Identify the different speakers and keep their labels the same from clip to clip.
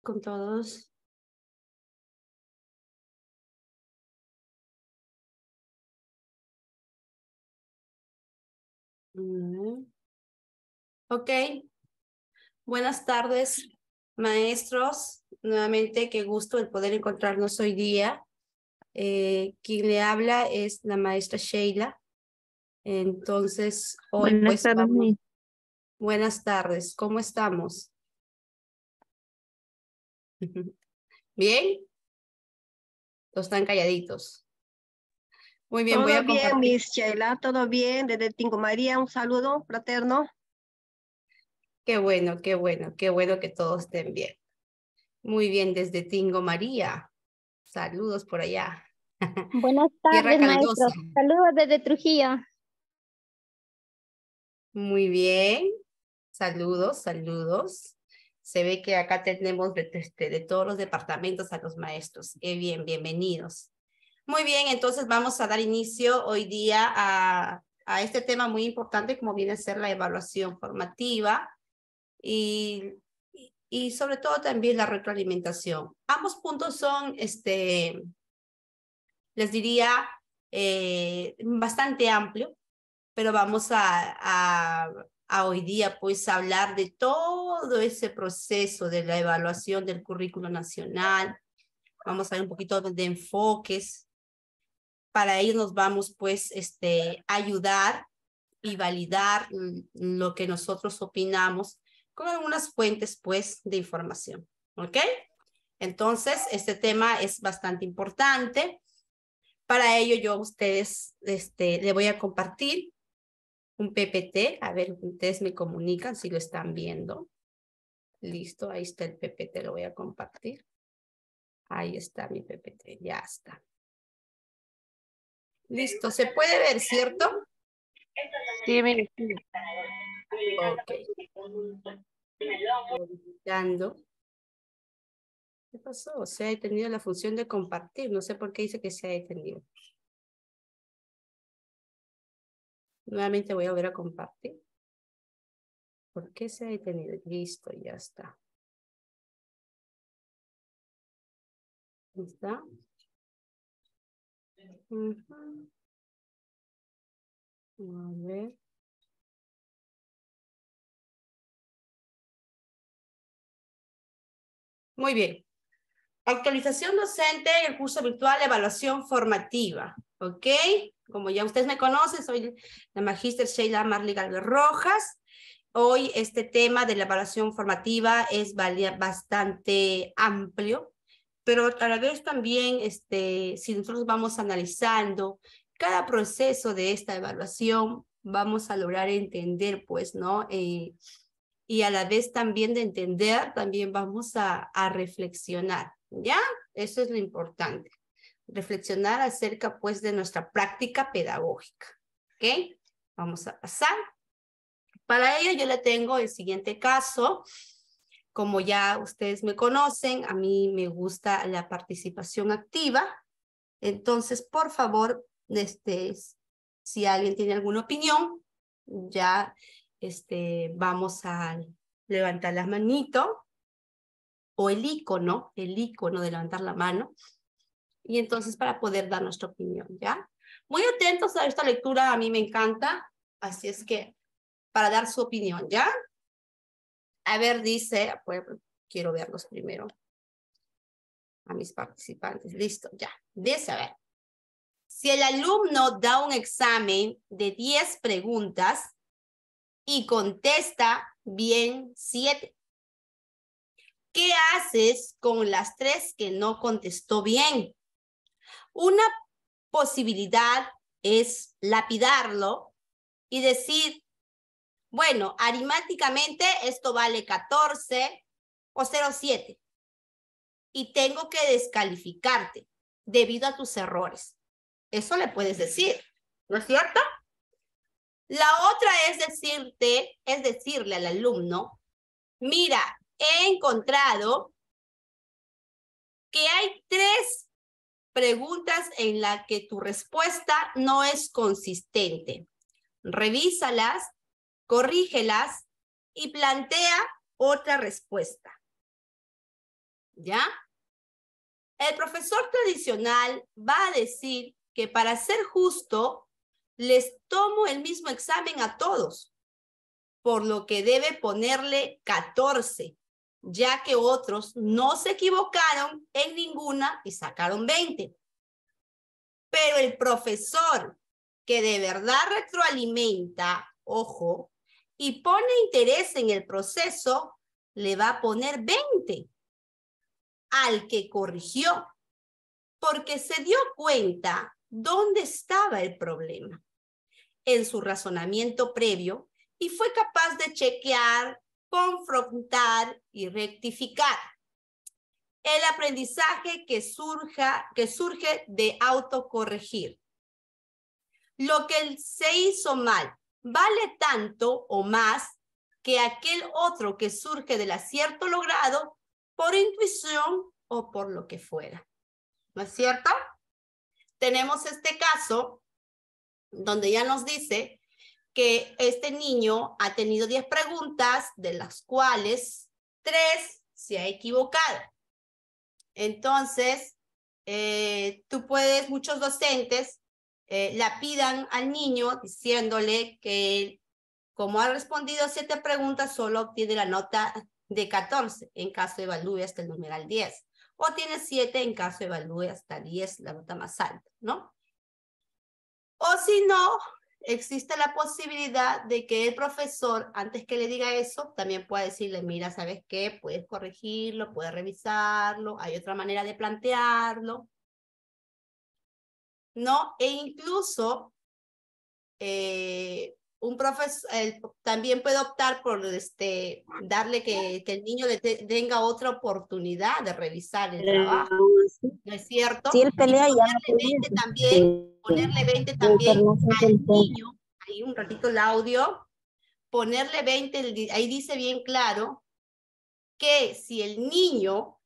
Speaker 1: con todos. Ok, buenas tardes, maestros. Nuevamente, qué gusto el poder encontrarnos hoy día. Quien le habla es la maestra Sheila. Entonces, hoy
Speaker 2: Buenas
Speaker 1: pues
Speaker 2: tardes,
Speaker 1: vamos. Buenas tardes, ¿cómo estamos? ¿Bien? ¿O están calladitos? Muy bien, voy
Speaker 2: todo
Speaker 1: a
Speaker 2: bien,
Speaker 1: compartir.
Speaker 2: Miss Sheila, todo bien. Desde Tingo María, un saludo fraterno.
Speaker 1: Qué bueno, qué bueno, qué bueno que todos estén bien. Muy bien, desde Tingo María. Saludos por allá.
Speaker 3: Buenas
Speaker 1: Tierra
Speaker 3: tardes,
Speaker 1: calurosa.
Speaker 3: maestro. Saludos desde Trujillo.
Speaker 1: Muy bien. Saludos, saludos. Se ve que acá tenemos de todos los departamentos a los maestros. Qué bien, bienvenidos. Muy bien, entonces vamos a dar inicio hoy día a este tema muy importante como viene a ser la evaluación formativa y, y sobre todo también la retroalimentación. Ambos puntos son, les diría, bastante amplio, pero vamos a hoy día pues hablar de todo ese proceso de la evaluación del currículo nacional. Vamos a ver un poquito de enfoques. Para ello nos vamos pues ayudar y validar lo que nosotros opinamos con algunas fuentes pues de información. ¿Ok? Entonces, este tema es bastante importante. Para ello yo a ustedes le voy a compartir un PPT. A ver, ustedes me comunican si lo están viendo. Listo, ahí está el PPT, lo voy a compartir. Ahí está mi PPT, ya está. Listo, se puede ver, ¿cierto?
Speaker 2: Sí, mire, sí.
Speaker 1: Ok. Verificando. ¿Qué pasó? Se ha detenido la función de compartir. No sé por qué dice que se ha detenido. Nuevamente voy a volver a compartir. ¿Por qué se ha detenido? Listo, ya está. ¿Está? A ver. Muy bien. Actualización docente, el curso virtual, evaluación formativa. ¿Ok? Como ya ustedes me conocen, soy la magíster Sheila Marley Galvez Rojas. Hoy este tema de la evaluación formativa es bastante amplio, pero a la vez también, si nosotros vamos analizando cada proceso de esta evaluación, vamos a lograr entender, pues, ¿no? Y a la vez también de entender, también vamos a reflexionar, ¿ya? Eso es lo importante, reflexionar acerca, pues, de nuestra práctica pedagógica, ¿ok? Vamos a pasar. Para ello yo le tengo el siguiente caso. Como ya ustedes me conocen, a mí me gusta la participación activa. Entonces, por favor, si alguien tiene alguna opinión, ya vamos a levantar la manito o el icono de levantar la mano. Y entonces para poder dar nuestra opinión, ¿ya? Muy atentos a esta lectura, a mí me encanta. Así es que para dar su opinión, ¿ya? A ver, dice, pues, quiero verlos primero a mis participantes. Listo, ya. Dice, a ver. Si el alumno da un examen de 10 preguntas y contesta bien 7, ¿qué haces con las 3 que no contestó bien? Una posibilidad es lapidarlo y decir, bueno, aritméticamente esto vale 14 o 0,7 y tengo que descalificarte debido a tus errores. Eso le puedes decir, ¿no es cierto? La otra es decirle al alumno, mira, he encontrado que hay 3 preguntas en las que tu respuesta no es consistente. Revísalas, corrígelas y plantea otra respuesta. ¿Ya? El profesor tradicional va a decir que para ser justo, les tomo el mismo examen a todos, por lo que debe ponerle 14, ya que otros no se equivocaron en ninguna y sacaron 20. Pero el profesor que de verdad retroalimenta, ojo, y pone interés en el proceso, le va a poner 20 al que corrigió, porque se dio cuenta dónde estaba el problema en su razonamiento previo y fue capaz de chequear, confrontar y rectificar. El aprendizaje que surge de autocorregir. Lo que se hizo mal vale tanto o más que aquel otro que surge del acierto logrado por intuición o por lo que fuera. ¿No es cierto? Tenemos este caso donde ya nos dice que este niño ha tenido 10 preguntas, de las cuales 3 se ha equivocado. Entonces, muchos docentes la pidan al niño diciéndole que como ha respondido 7 preguntas, solo obtiene la nota de 14 en caso evalúe hasta el numeral 10. O tiene 7 en caso evalúe hasta 10, la nota más alta, ¿no? O si no, existe la posibilidad de que el profesor, antes que le diga eso, también pueda decirle, mira, ¿sabes qué? Puedes corregirlo, puedes revisarlo, hay otra manera de plantearlo, ¿no? E incluso un profesor también puede optar por darle que el niño tenga otra oportunidad de revisar el trabajo, ¿no es cierto?
Speaker 3: Si él pelea, ya no
Speaker 1: Ponerle 20 también al niño, ahí un ratito el audio, ponerle 20, ahí dice bien claro que si el niño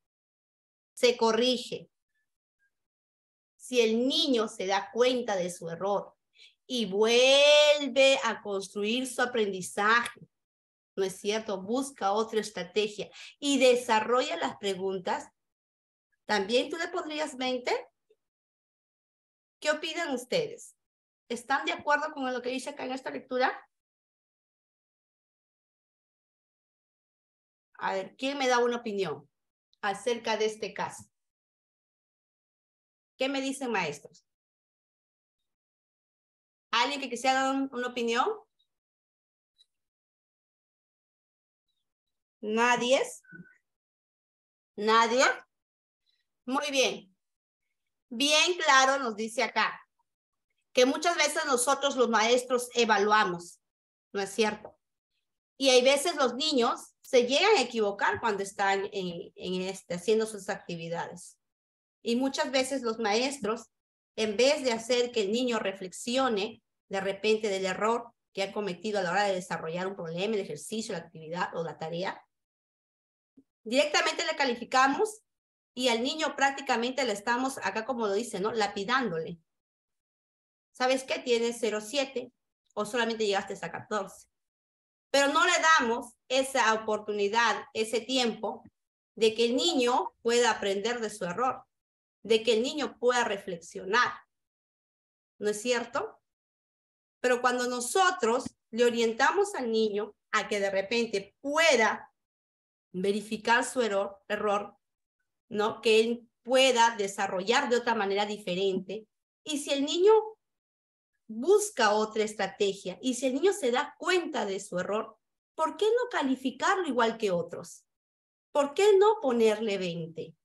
Speaker 1: se corrige, si el niño se da cuenta de su error y vuelve a construir su aprendizaje, ¿no es cierto? Busca otra estrategia y desarrolla las preguntas, ¿también tú le pondrías 20? ¿Qué opinan ustedes? ¿Están de acuerdo con lo que dice acá en esta lectura? A ver, ¿quién me da una opinión acerca de este caso? ¿Qué me dicen maestros? ¿Alguien que quisiera dar una opinión? ¿Nadie? ¿Nadie? Muy bien. Bien claro nos dice acá que muchas veces nosotros los maestros evaluamos, ¿no es cierto? Y hay veces los niños se llegan a equivocar cuando están haciendo sus actividades. Y muchas veces los maestros, en vez de hacer que el niño reflexione de repente del error que ha cometido a la hora de desarrollar un problema, el ejercicio, la actividad o la tarea, directamente le calificamos y al niño prácticamente le estamos, acá como lo dice, ¿no? Lapidándole. ¿Sabes qué? Tienes 0,7 o solamente llegaste a 14. Pero no le damos esa oportunidad, ese tiempo de que el niño pueda aprender de su error, de que el niño pueda reflexionar. ¿No es cierto? Pero cuando nosotros le orientamos al niño a que de repente pueda verificar su error, ¿no? Que él pueda desarrollar de otra manera diferente. Y si el niño busca otra estrategia y si el niño se da cuenta de su error, ¿por qué no calificarlo igual que otros? ¿Por qué no ponerle 20?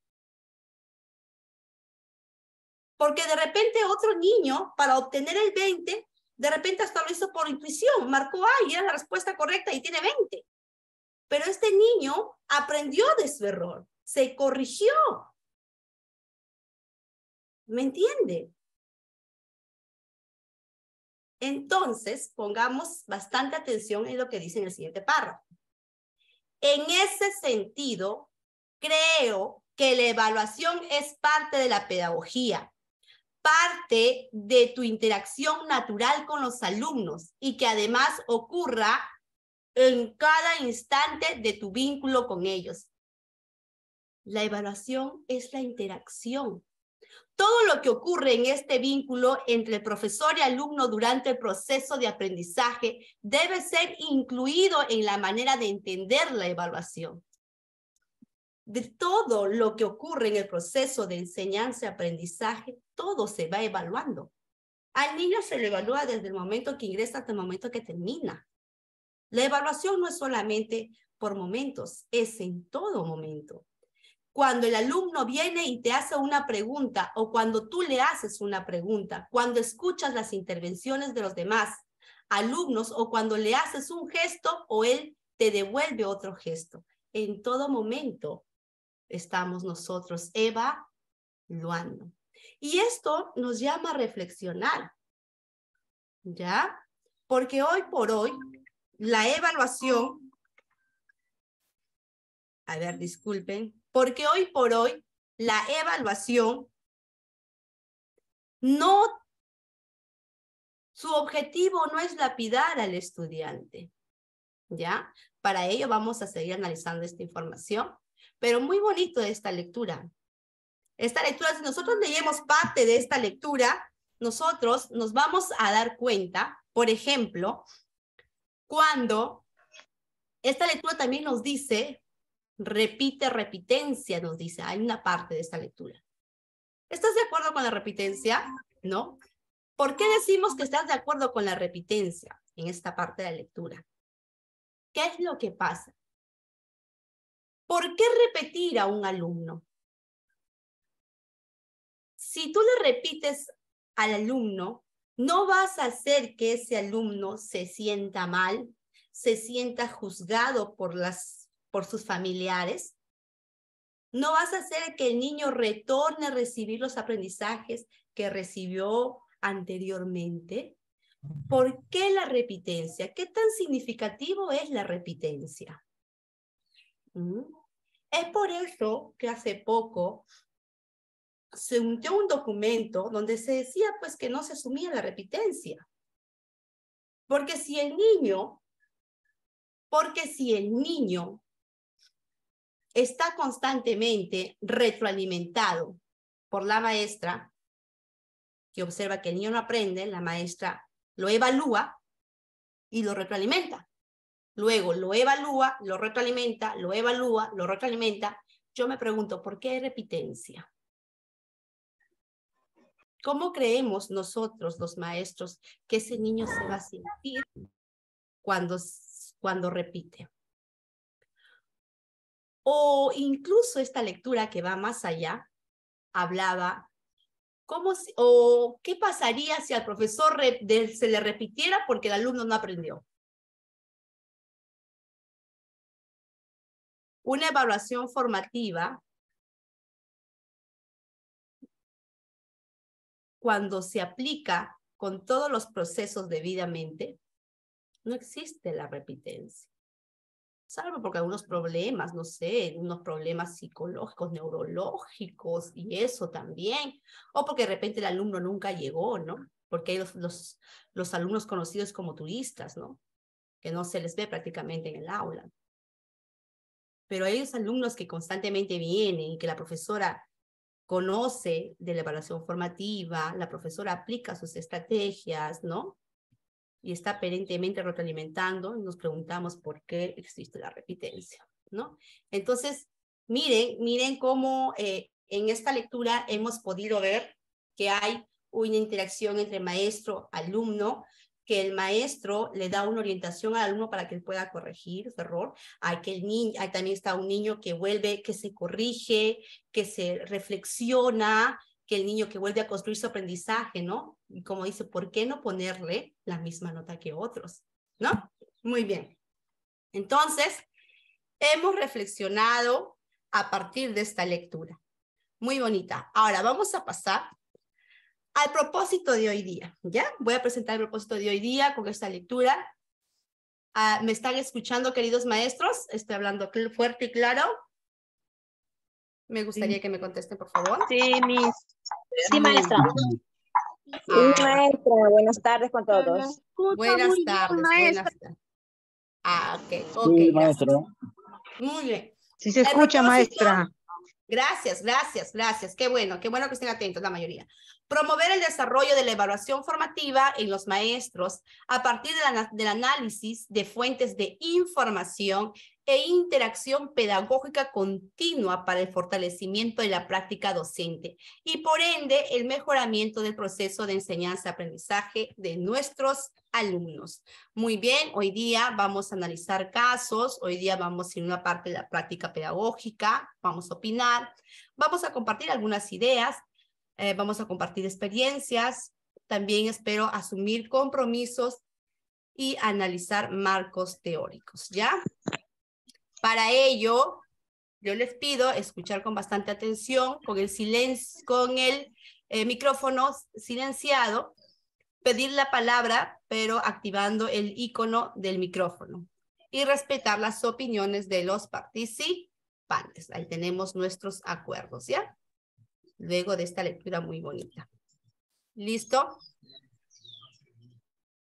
Speaker 1: Porque de repente otro niño, para obtener el 20, de repente hasta lo hizo por intuición, marcó y era la respuesta correcta y tiene 20. Pero este niño aprendió de su error, se corrigió. ¿Me entiende? Entonces, pongamos bastante atención en lo que dice en el siguiente párrafo. En ese sentido, creo que la evaluación es parte de la pedagogía, parte de tu interacción natural con los alumnos y que además ocurra en cada instante de tu vínculo con ellos. La evaluación es la interacción. Todo lo que ocurre en este vínculo entre el profesor y alumno durante el proceso de aprendizaje debe ser incluido en la manera de entender la evaluación. De todo lo que ocurre en el proceso de enseñanza-aprendizaje, todo se va evaluando. Al niño se le evalúa desde el momento que ingresa hasta el momento que termina. La evaluación no es solamente por momentos, es en todo momento. Cuando el alumno viene y te hace una pregunta, o cuando tú le haces una pregunta, cuando escuchas las intervenciones de los demás alumnos, o cuando le haces un gesto o él te devuelve otro gesto. En todo momento estamos nosotros evaluando. Y esto nos llama a reflexionar, ¿ya? Porque hoy por hoy, la evaluación, a ver, disculpen, porque hoy por hoy la evaluación no, su objetivo no es lapidar al estudiante, ¿ya? Para ello vamos a seguir analizando esta información, pero muy bonito esta lectura. Esta lectura, si nosotros leemos parte de esta lectura, nosotros nos vamos a dar cuenta, por ejemplo, cuando esta lectura también nos dice, repite, repitencia, nos dice, hay una parte de esta lectura. ¿Estás de acuerdo con la repitencia? ¿No? ¿Por qué decimos que estás de acuerdo con la repitencia en esta parte de la lectura? ¿Qué es lo que pasa? ¿Por qué repetir a un alumno? Si tú le repites al alumno, no vas a hacer que ese alumno se sienta mal, se sienta juzgado por sus familiares. No vas a hacer que el niño retorne a recibir los aprendizajes que recibió anteriormente. ¿Por qué la repitencia? ¿Qué tan significativo es la repitencia? Es por eso que hace poco se emitió un documento donde se decía pues que no se asumía la repitencia. Porque si el niño está constantemente retroalimentado por la maestra, que observa que el niño no aprende, la maestra lo evalúa y lo retroalimenta. Luego lo evalúa, lo retroalimenta, lo evalúa, lo retroalimenta. Yo me pregunto, ¿por qué hay repitencia? ¿Cómo creemos nosotros, los maestros, que ese niño se va a sentir cuando repite? O incluso esta lectura que va más allá, hablaba, ¿qué pasaría si al profesor se le repitiera porque el alumno no aprendió? Una evaluación formativa, cuando se aplica con todos los procesos debidamente, no existe la repitencia. Salvo porque algunos problemas, no sé, unos problemas psicológicos, neurológicos y eso también. O porque de repente el alumno nunca llegó, ¿no? Porque hay los alumnos conocidos como turistas, ¿no? Que no se les ve prácticamente en el aula. Pero hay los alumnos que constantemente vienen y que la profesora conoce de la evaluación formativa, la profesora aplica sus estrategias, ¿no? Y está perentemente retroalimentando, y nos preguntamos por qué existe la repitencia, ¿no? Entonces, miren cómo en esta lectura hemos podido ver que hay una interacción entre maestro-alumno, que el maestro le da una orientación al alumno para que él pueda corregir su error. Hay también está un niño que vuelve, que se corrige, que se reflexiona, que el niño que vuelve a construir su aprendizaje, ¿no? Y como dice, ¿por qué no ponerle la misma nota que otros? ¿No? Muy bien. Entonces, hemos reflexionado a partir de esta lectura. Muy bonita. Ahora vamos a pasar al propósito de hoy día, ¿ya? Voy a presentar el propósito de hoy día con esta lectura. ¿Me están escuchando, queridos maestros? Estoy hablando fuerte y claro. Me gustaría que me contesten, por favor.
Speaker 2: Sí, Miss.
Speaker 3: Sí, maestra.
Speaker 4: Sí, maestra, buenas tardes con todos.
Speaker 1: Buenas tardes, buenas tardes. Ok,
Speaker 5: Sí,
Speaker 1: gracias.
Speaker 5: maestro.
Speaker 1: Muy bien.
Speaker 4: Sí se escucha, maestra.
Speaker 1: Gracias. Qué bueno que estén atentos la mayoría. Promover el desarrollo de la evaluación formativa en los maestros a partir del análisis de fuentes de información e interacción pedagógica continua para el fortalecimiento de la práctica docente y por ende el mejoramiento del proceso de enseñanza-aprendizaje de nuestros alumnos. Muy bien, hoy día vamos a analizar casos, hoy día vamos en una parte de la práctica pedagógica, vamos a opinar, vamos a compartir algunas ideas, vamos a compartir experiencias, también espero asumir compromisos y analizar marcos teóricos, ¿ya? Para ello, yo les pido escuchar con bastante atención, con el micrófono silenciado, pedir la palabra, pero activando el icono del micrófono y respetar las opiniones de los participantes. Ahí tenemos nuestros acuerdos, ¿ya? Luego de esta lectura muy bonita. ¿Listo?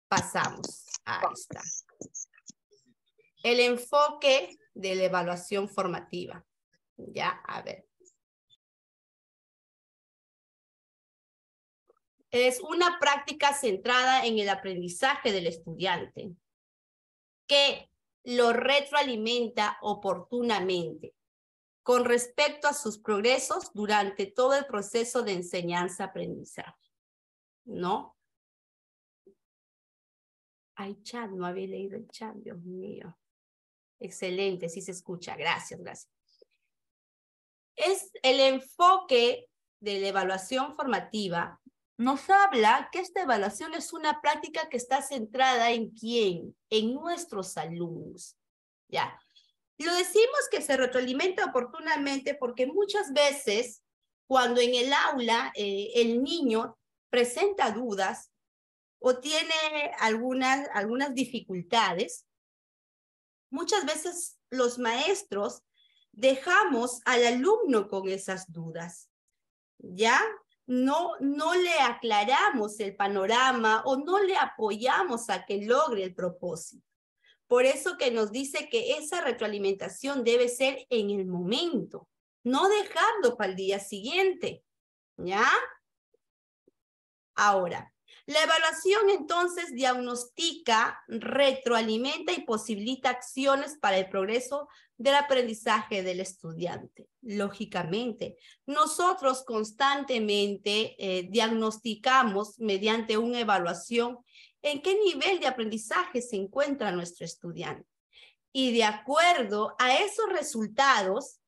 Speaker 1: Pasamos. Ahí está. El enfoque de la evaluación formativa. Ya, a ver. Es una práctica centrada en el aprendizaje del estudiante que lo retroalimenta oportunamente con respecto a sus progresos durante todo el proceso de enseñanza-aprendizaje. ¿No? Ay, chat, no había leído el chat, Dios mío. Excelente, sí se escucha. Gracias. Es el enfoque de la evaluación formativa. Nos habla que esta evaluación es una práctica que está centrada ¿en quién? En nuestros alumnos. Ya. Lo decimos que se retroalimenta oportunamente porque muchas veces cuando en el aula el niño presenta dudas o tiene algunas dificultades, muchas veces los maestros dejamos al alumno con esas dudas, ¿ya? No le aclaramos el panorama o no le apoyamos a que logre el propósito. Por eso que nos dice que esa retroalimentación debe ser en el momento, no dejarlo para el día siguiente, ¿ya? Ahora, la evaluación entonces diagnostica, retroalimenta y posibilita acciones para el progreso del aprendizaje del estudiante. Lógicamente, nosotros constantemente diagnosticamos mediante una evaluación en qué nivel de aprendizaje se encuentra nuestro estudiante. Y de acuerdo a esos resultados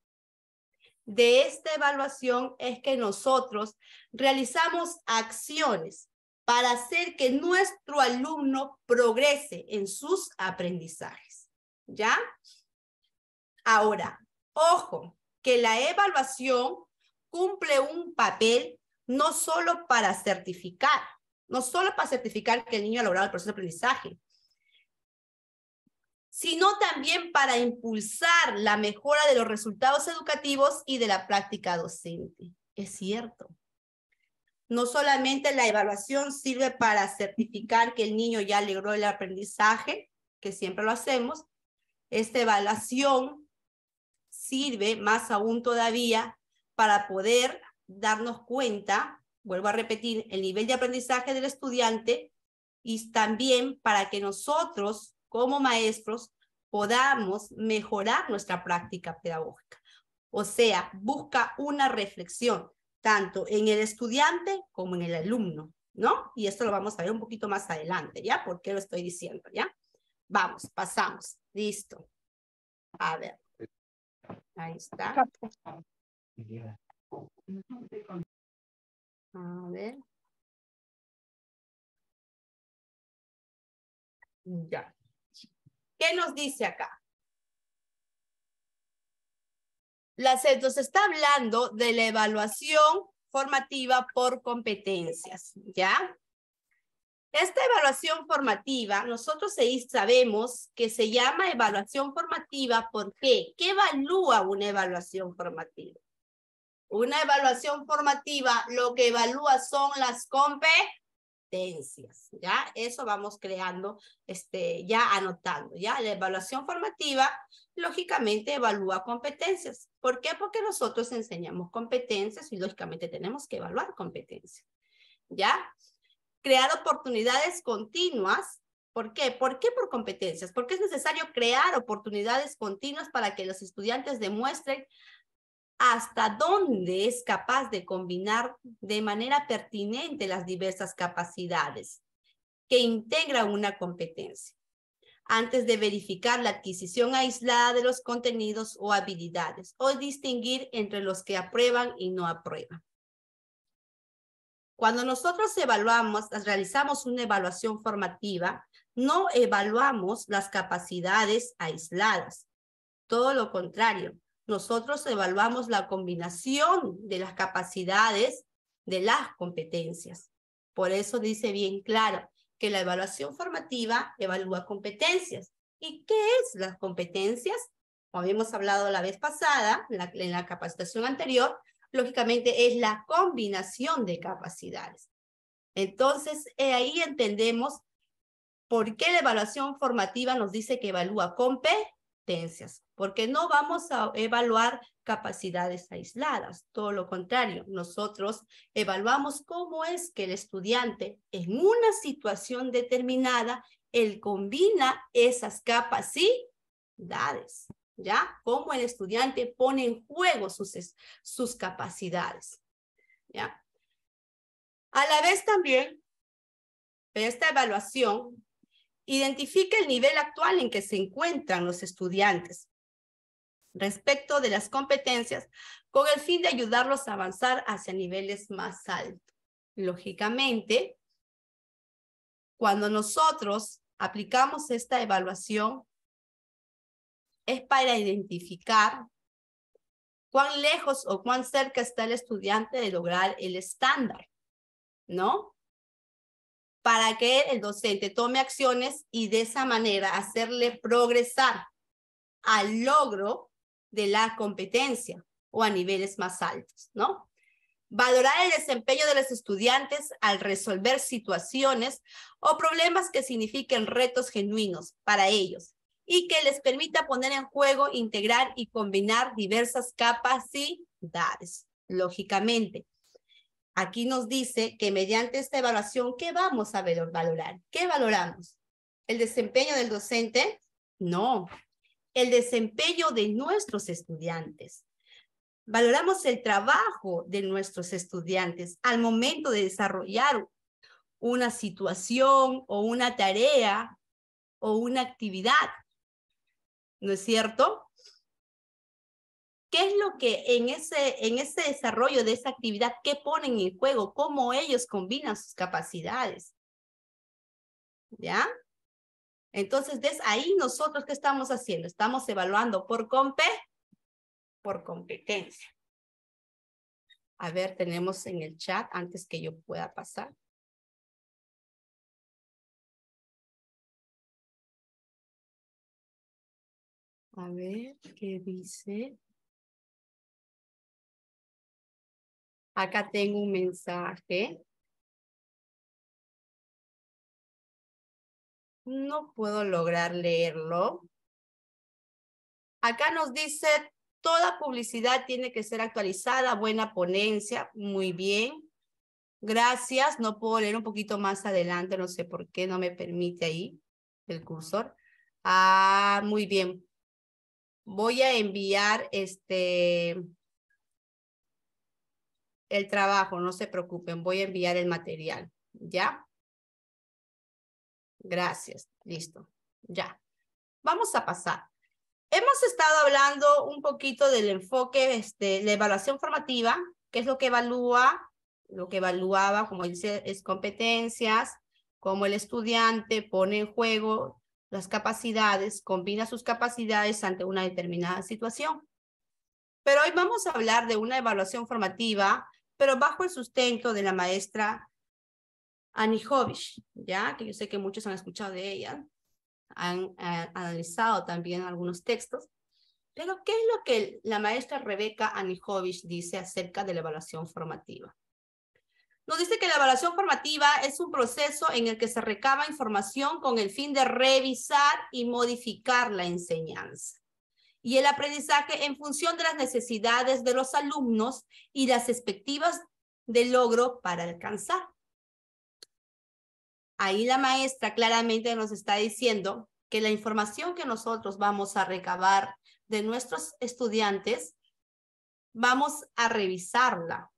Speaker 1: de esta evaluación es que nosotros realizamos acciones para hacer que nuestro alumno progrese en sus aprendizajes, ¿ya? Ahora, ojo, que la evaluación cumple un papel no solo para certificar, que el niño ha logrado el proceso de aprendizaje, sino también para impulsar la mejora de los resultados educativos y de la práctica docente. Es cierto. No solamente la evaluación sirve para certificar que el niño ya logró el aprendizaje, que siempre lo hacemos. Esta evaluación sirve más aún todavía para poder darnos cuenta, vuelvo a repetir, el nivel de aprendizaje del estudiante y también para que nosotros como maestros podamos mejorar nuestra práctica pedagógica. O sea, busca una reflexión tanto en el estudiante como en el alumno, ¿no? Y esto lo vamos a ver un poquito más adelante, ¿ya? ¿Por qué lo estoy diciendo, ya? Vamos, pasamos. Listo. A ver. Ahí está. A ver. Ya. ¿Qué nos dice acá? Nos está hablando de la evaluación formativa por competencias, ¿ya? Esta evaluación formativa, nosotros sabemos que se llama evaluación formativa, ¿por qué? ¿Qué evalúa una evaluación formativa? Una evaluación formativa lo que evalúa son las competencias. competencias, ¿ya? Eso vamos creando, ya anotando, ¿ya? La evaluación formativa, lógicamente, evalúa competencias. ¿Por qué? Porque nosotros enseñamos competencias y, lógicamente, tenemos que evaluar competencias, ¿ya? Crear oportunidades continuas. ¿Por qué? ¿Por qué por competencias? Porque es necesario crear oportunidades continuas para que los estudiantes demuestren hasta dónde es capaz de combinar de manera pertinente las diversas capacidades que integran una competencia, antes de verificar la adquisición aislada de los contenidos o habilidades, o distinguir entre los que aprueban y no aprueban. Cuando nosotros realizamos una evaluación formativa, no evaluamos las capacidades aisladas. Todo lo contrario, nosotros evaluamos la combinación de las capacidades de las competencias. Por eso dice bien claro que la evaluación formativa evalúa competencias. ¿Y qué es las competencias? Como habíamos hablado la vez pasada, en la capacitación anterior, lógicamente es la combinación de capacidades. Entonces, ahí entendemos por qué la evaluación formativa nos dice que evalúa competencias, porque no vamos a evaluar capacidades aisladas, todo lo contrario, nosotros evaluamos cómo es que el estudiante en una situación determinada, él combina esas capacidades, ¿ya? Cómo el estudiante pone en juego sus capacidades, ¿ya? A la vez también, esta evaluación identifica el nivel actual en que se encuentran los estudiantes respecto de las competencias con el fin de ayudarlos a avanzar hacia niveles más altos. Lógicamente, cuando nosotros aplicamos esta evaluación, es para identificar cuán lejos o cuán cerca está el estudiante de lograr el estándar, ¿no? Para que el docente tome acciones y de esa manera hacerle progresar al logro de la competencia o a niveles más altos, ¿no? Valorar el desempeño de los estudiantes al resolver situaciones o problemas que signifiquen retos genuinos para ellos y que les permita poner en juego, integrar y combinar diversas capacidades. Lógicamente, aquí nos dice que mediante esta evaluación, ¿qué vamos a valorar? ¿Qué valoramos? ¿El desempeño del docente? No. El desempeño de nuestros estudiantes. Valoramos el trabajo de nuestros estudiantes al momento de desarrollar una situación o una tarea o una actividad. ¿No es cierto? ¿Qué es lo que en ese desarrollo de esa actividad, qué ponen en juego? ¿Cómo ellos combinan sus capacidades? ¿Ya? Entonces, ahí nosotros, ¿qué estamos haciendo? Estamos evaluando por competencia. A ver, tenemos en el chat, antes que yo pueda pasar. A ver, ¿qué dice? Acá tengo un mensaje. No puedo lograr leerlo. Acá nos dice, toda publicidad tiene que ser actualizada, buena ponencia, muy bien. Gracias, no puedo leer un poquito más adelante, no sé por qué no me permite ahí el cursor. Ah, muy bien. Voy a enviar el trabajo, no se preocupen, voy a enviar el material, ¿ya? Gracias, listo, ya. Vamos a pasar. Hemos estado hablando un poquito del enfoque, la evaluación formativa, que es lo que evaluaba, como dice, es competencias, cómo el estudiante pone en juego las capacidades, combina sus capacidades ante una determinada situación. Pero hoy vamos a hablar de una evaluación formativa, pero bajo el sustento de la maestra Anijovic, ¿ya? Que yo sé que muchos han escuchado de ella, han analizado también algunos textos. Pero, ¿qué es lo que la maestra Rebeca Anijovic dice acerca de la evaluación formativa? Nos dice que la evaluación formativa es un proceso en el que se recaba información con el fin de revisar y modificar la enseñanza y el aprendizaje en función de las necesidades de los alumnos y las expectativas de logro para alcanzar. Ahí la maestra claramente nos está diciendo que la información que nosotros vamos a recabar de nuestros estudiantes, vamos a revisarla,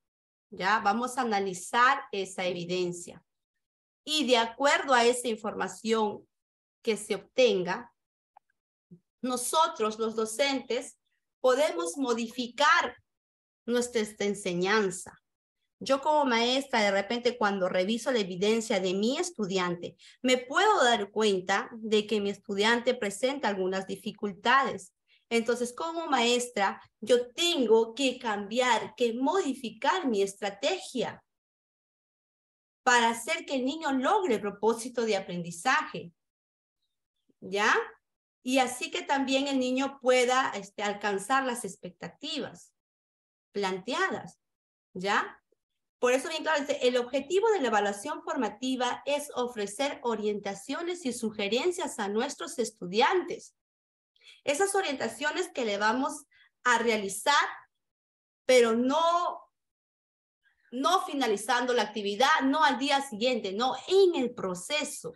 Speaker 1: ¿ya? Vamos a analizar esa evidencia. Y de acuerdo a esa información que se obtenga, nosotros, los docentes, podemos modificar nuestra enseñanza. Yo como maestra, de repente, cuando reviso la evidencia de mi estudiante, me puedo dar cuenta de que mi estudiante presenta algunas dificultades. Entonces, como maestra, yo tengo que cambiar, que modificar mi estrategia para hacer que el niño logre el propósito de aprendizaje, ¿ya? Y así que también el niño pueda alcanzar las expectativas planteadas, ¿ya? Por eso, bien claro, el objetivo de la evaluación formativa es ofrecer orientaciones y sugerencias a nuestros estudiantes. Esas orientaciones que le vamos a realizar, pero no finalizando la actividad, no al día siguiente, no, en el proceso.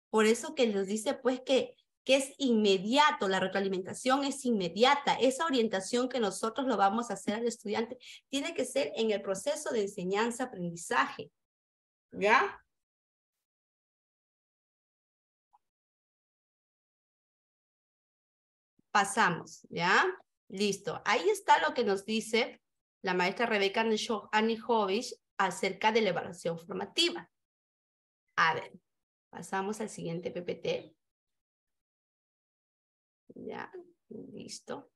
Speaker 1: Por eso que les dice pues que es inmediato, la retroalimentación es inmediata. Esa orientación que nosotros lo vamos a hacer al estudiante tiene que ser en el proceso de enseñanza-aprendizaje, ¿ya? Pasamos, ¿ya? Listo. Ahí está lo que nos dice la maestra Rebeca Anijovic acerca de la evaluación formativa. A ver, pasamos al siguiente PPT. Ya, listo.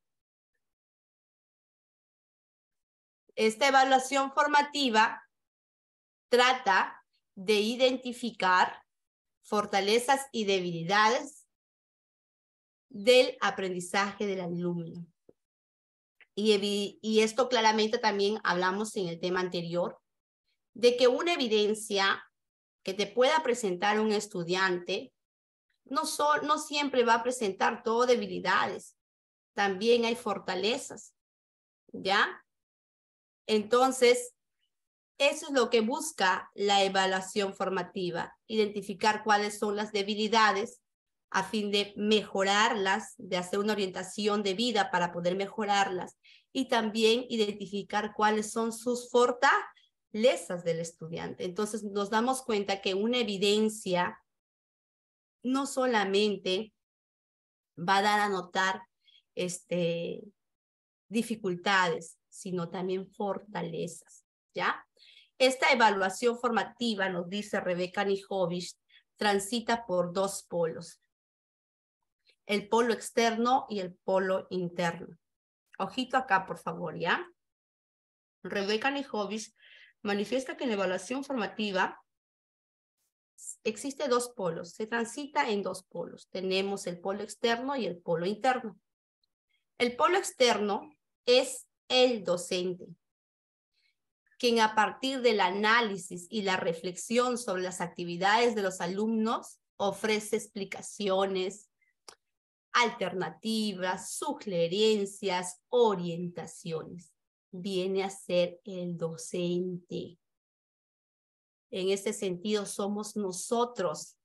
Speaker 1: Esta evaluación formativa trata de identificar fortalezas y debilidades del aprendizaje del alumno. Y esto claramente también hablamos en el tema anterior, de que una evidencia que te pueda presentar un estudiante no siempre va a presentar todo debilidades, también hay fortalezas, ¿ya? Entonces, eso es lo que busca la evaluación formativa, identificar cuáles son las debilidades a fin de mejorarlas, de hacer una orientación de vida para poder mejorarlas y también identificar cuáles son sus fortalezas del estudiante. Entonces nos damos cuenta que una evidencia no solamente va a dar a notar dificultades, sino también fortalezas, ¿ya? Esta evaluación formativa, nos dice Rebeca Anijovic, transita por dos polos, el polo externo y el polo interno. Ojito acá, por favor, ¿ya? Rebeca Anijovic manifiesta que en la evaluación formativa existe dos polos, se transita en dos polos. Tenemos el polo externo y el polo interno. El polo externo es el docente, quien a partir del análisis y la reflexión sobre las actividades de los alumnos ofrece explicaciones, alternativas, sugerencias, orientaciones. Viene a ser el docente. En este sentido, somos nosotros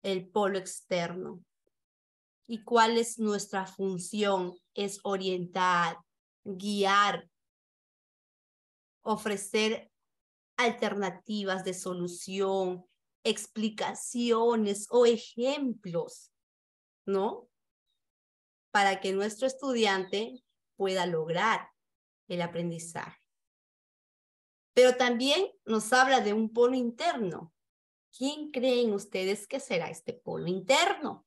Speaker 1: el polo externo. ¿Y cuál es nuestra función? Es orientar, guiar, ofrecer alternativas de solución, explicaciones o ejemplos, ¿no? Para que nuestro estudiante pueda lograr el aprendizaje. Pero también nos habla de un polo interno. ¿Quién creen ustedes que será este polo interno?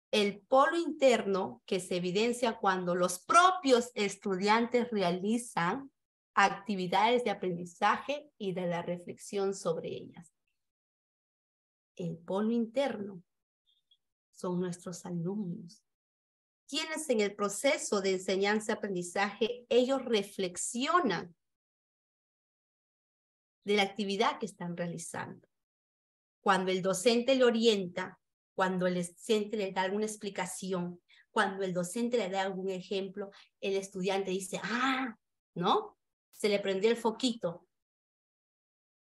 Speaker 1: El polo interno que se evidencia cuando los propios estudiantes realizan actividades de aprendizaje y de la reflexión sobre ellas. El polo interno son nuestros alumnos, quienes en el proceso de enseñanza-aprendizaje, ellos reflexionan de la actividad que están realizando. Cuando el docente le orienta, cuando el docente le da alguna explicación, cuando el docente le da algún ejemplo, el estudiante dice, ah, ¿no? Se le prendió el foquito.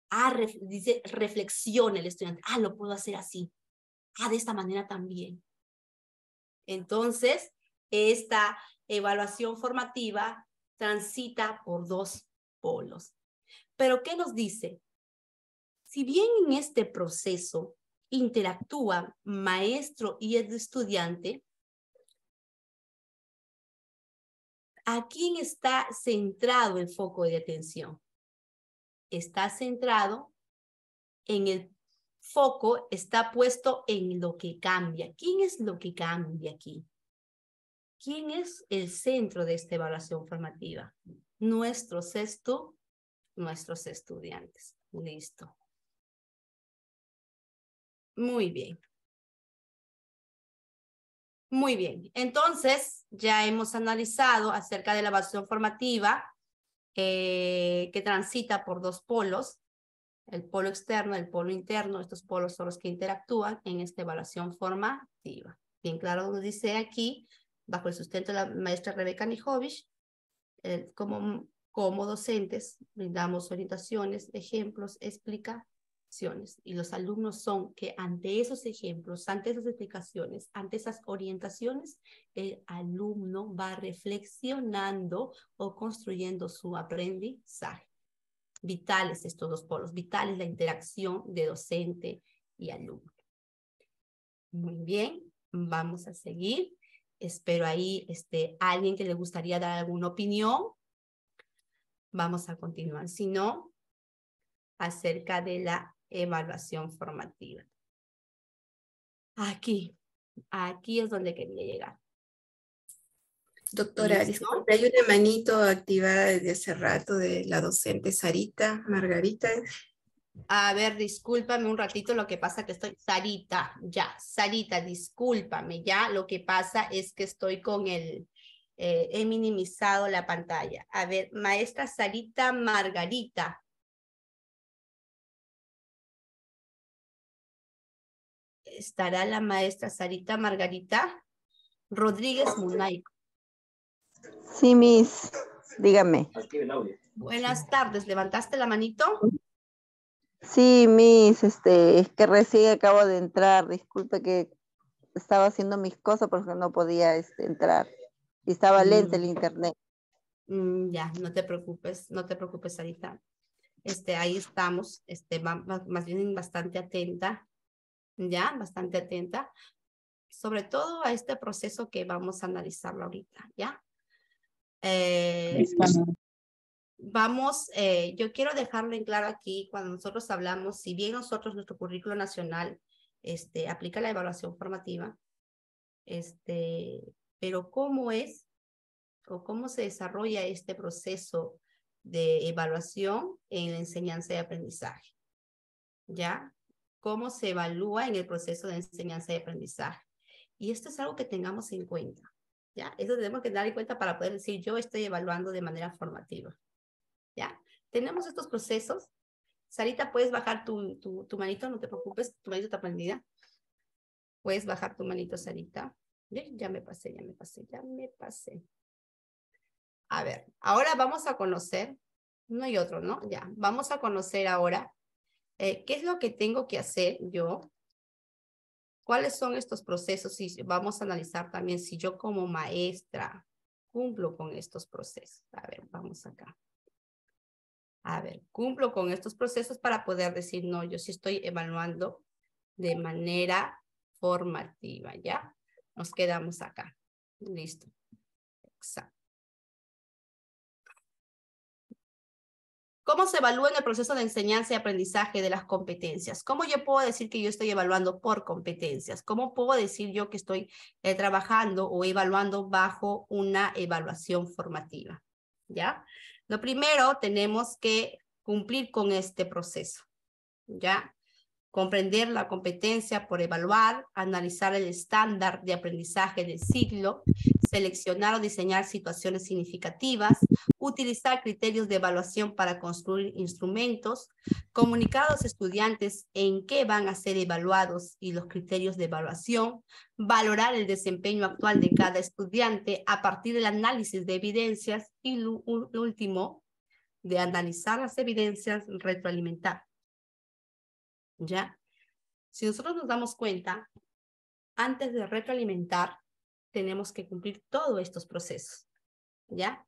Speaker 1: Ah, dice, reflexiona el estudiante. Ah, lo puedo hacer así. Ah, de esta manera también. Entonces, esta evaluación formativa transita por dos polos. Pero, ¿qué nos dice? Si bien en este proceso interactúan maestro y el estudiante, ¿a quién está centrado el foco de atención? Está centrado en el foco, está puesto en lo que cambia. ¿Quién es lo que cambia aquí? ¿Quién es el centro de esta evaluación formativa? Nuestros estudiantes. Listo. Muy bien. Muy bien. Entonces, ya hemos analizado acerca de la evaluación formativa que transita por dos polos, el polo externo, el polo interno. Estos polos son los que interactúan en esta evaluación formativa. Bien claro, nos dice aquí, bajo el sustento de la maestra Rebeca Nijovic, como docentes brindamos orientaciones, ejemplos, explicaciones, y los alumnos son que ante esos ejemplos, ante esas explicaciones, ante esas orientaciones, el alumno va reflexionando o construyendo su aprendizaje. Vitales estos dos polos, vitales la interacción de docente y alumno. Muy bien, vamos a seguir. Espero ahí alguien que le gustaría dar alguna opinión. Vamos a continuar, si no, acerca de la evaluación formativa. Aquí es donde quería llegar.
Speaker 5: Doctora, disculpe, hay una manito activada desde hace rato de la docente Sarita Margarita.
Speaker 1: A ver, discúlpame un ratito, lo que pasa que estoy... Sarita, discúlpame, ya. Lo que pasa es que estoy con el... he minimizado la pantalla. A ver, maestra Sarita Margarita. ¿Estará la maestra Sarita Margarita? Rodríguez Munaico.
Speaker 6: Sí, Miss, dígame.
Speaker 1: Buenas tardes, ¿levantaste la manito?
Speaker 6: Sí, Miss, es que recién acabo de entrar, disculpe que estaba haciendo mis cosas porque no podía entrar y estaba lento el internet.
Speaker 1: Ya, no te preocupes, Sarita. Ahí estamos, más bien bastante atenta, ya, bastante atenta, sobre todo a este proceso que vamos a analizarlo ahorita, ya. Yo quiero dejarlo en claro aquí, cuando nosotros hablamos, si bien nosotros, nuestro currículo nacional, aplica la evaluación formativa, pero ¿cómo es o cómo se desarrolla este proceso de evaluación en la enseñanza y aprendizaje? ¿Ya? ¿Cómo se evalúa en el proceso de enseñanza y aprendizaje? Y esto es algo que tengamos en cuenta, ¿ya? Eso tenemos que dar en cuenta para poder decir, yo estoy evaluando de manera formativa, ¿ya? Tenemos estos procesos. Sarita, puedes bajar tu manito, no te preocupes, tu manito está prendida. Puedes bajar tu manito, Sarita. Ya me pasé. A ver, ahora vamos a conocer, no hay otro, ¿no? Ya, vamos a conocer ahora qué es lo que tengo que hacer yo. ¿Cuáles son estos procesos? Y vamos a analizar también si yo como maestra cumplo con estos procesos. A ver, vamos acá. A ver, cumplo con estos procesos para poder decir, no, yo sí estoy evaluando de manera formativa, ¿ya? Nos quedamos acá. Listo. Exacto. ¿Cómo se evalúa en el proceso de enseñanza y aprendizaje de las competencias? ¿Cómo yo puedo decir que yo estoy evaluando por competencias? ¿Cómo puedo decir yo que estoy trabajando o evaluando bajo una evaluación formativa? ¿Ya? Lo primero, tenemos que cumplir con este proceso. ¿Ya? comprender la competencia por evaluar, analizar el estándar de aprendizaje del ciclo, seleccionar o diseñar situaciones significativas, utilizar criterios de evaluación para construir instrumentos, comunicar a los estudiantes en qué van a ser evaluados y los criterios de evaluación, valorar el desempeño actual de cada estudiante a partir del análisis de evidencias y lo último, de analizar las evidencias, retroalimentar. ¿Ya? Si nosotros nos damos cuenta, antes de retroalimentar, tenemos que cumplir todos estos procesos. ¿Ya?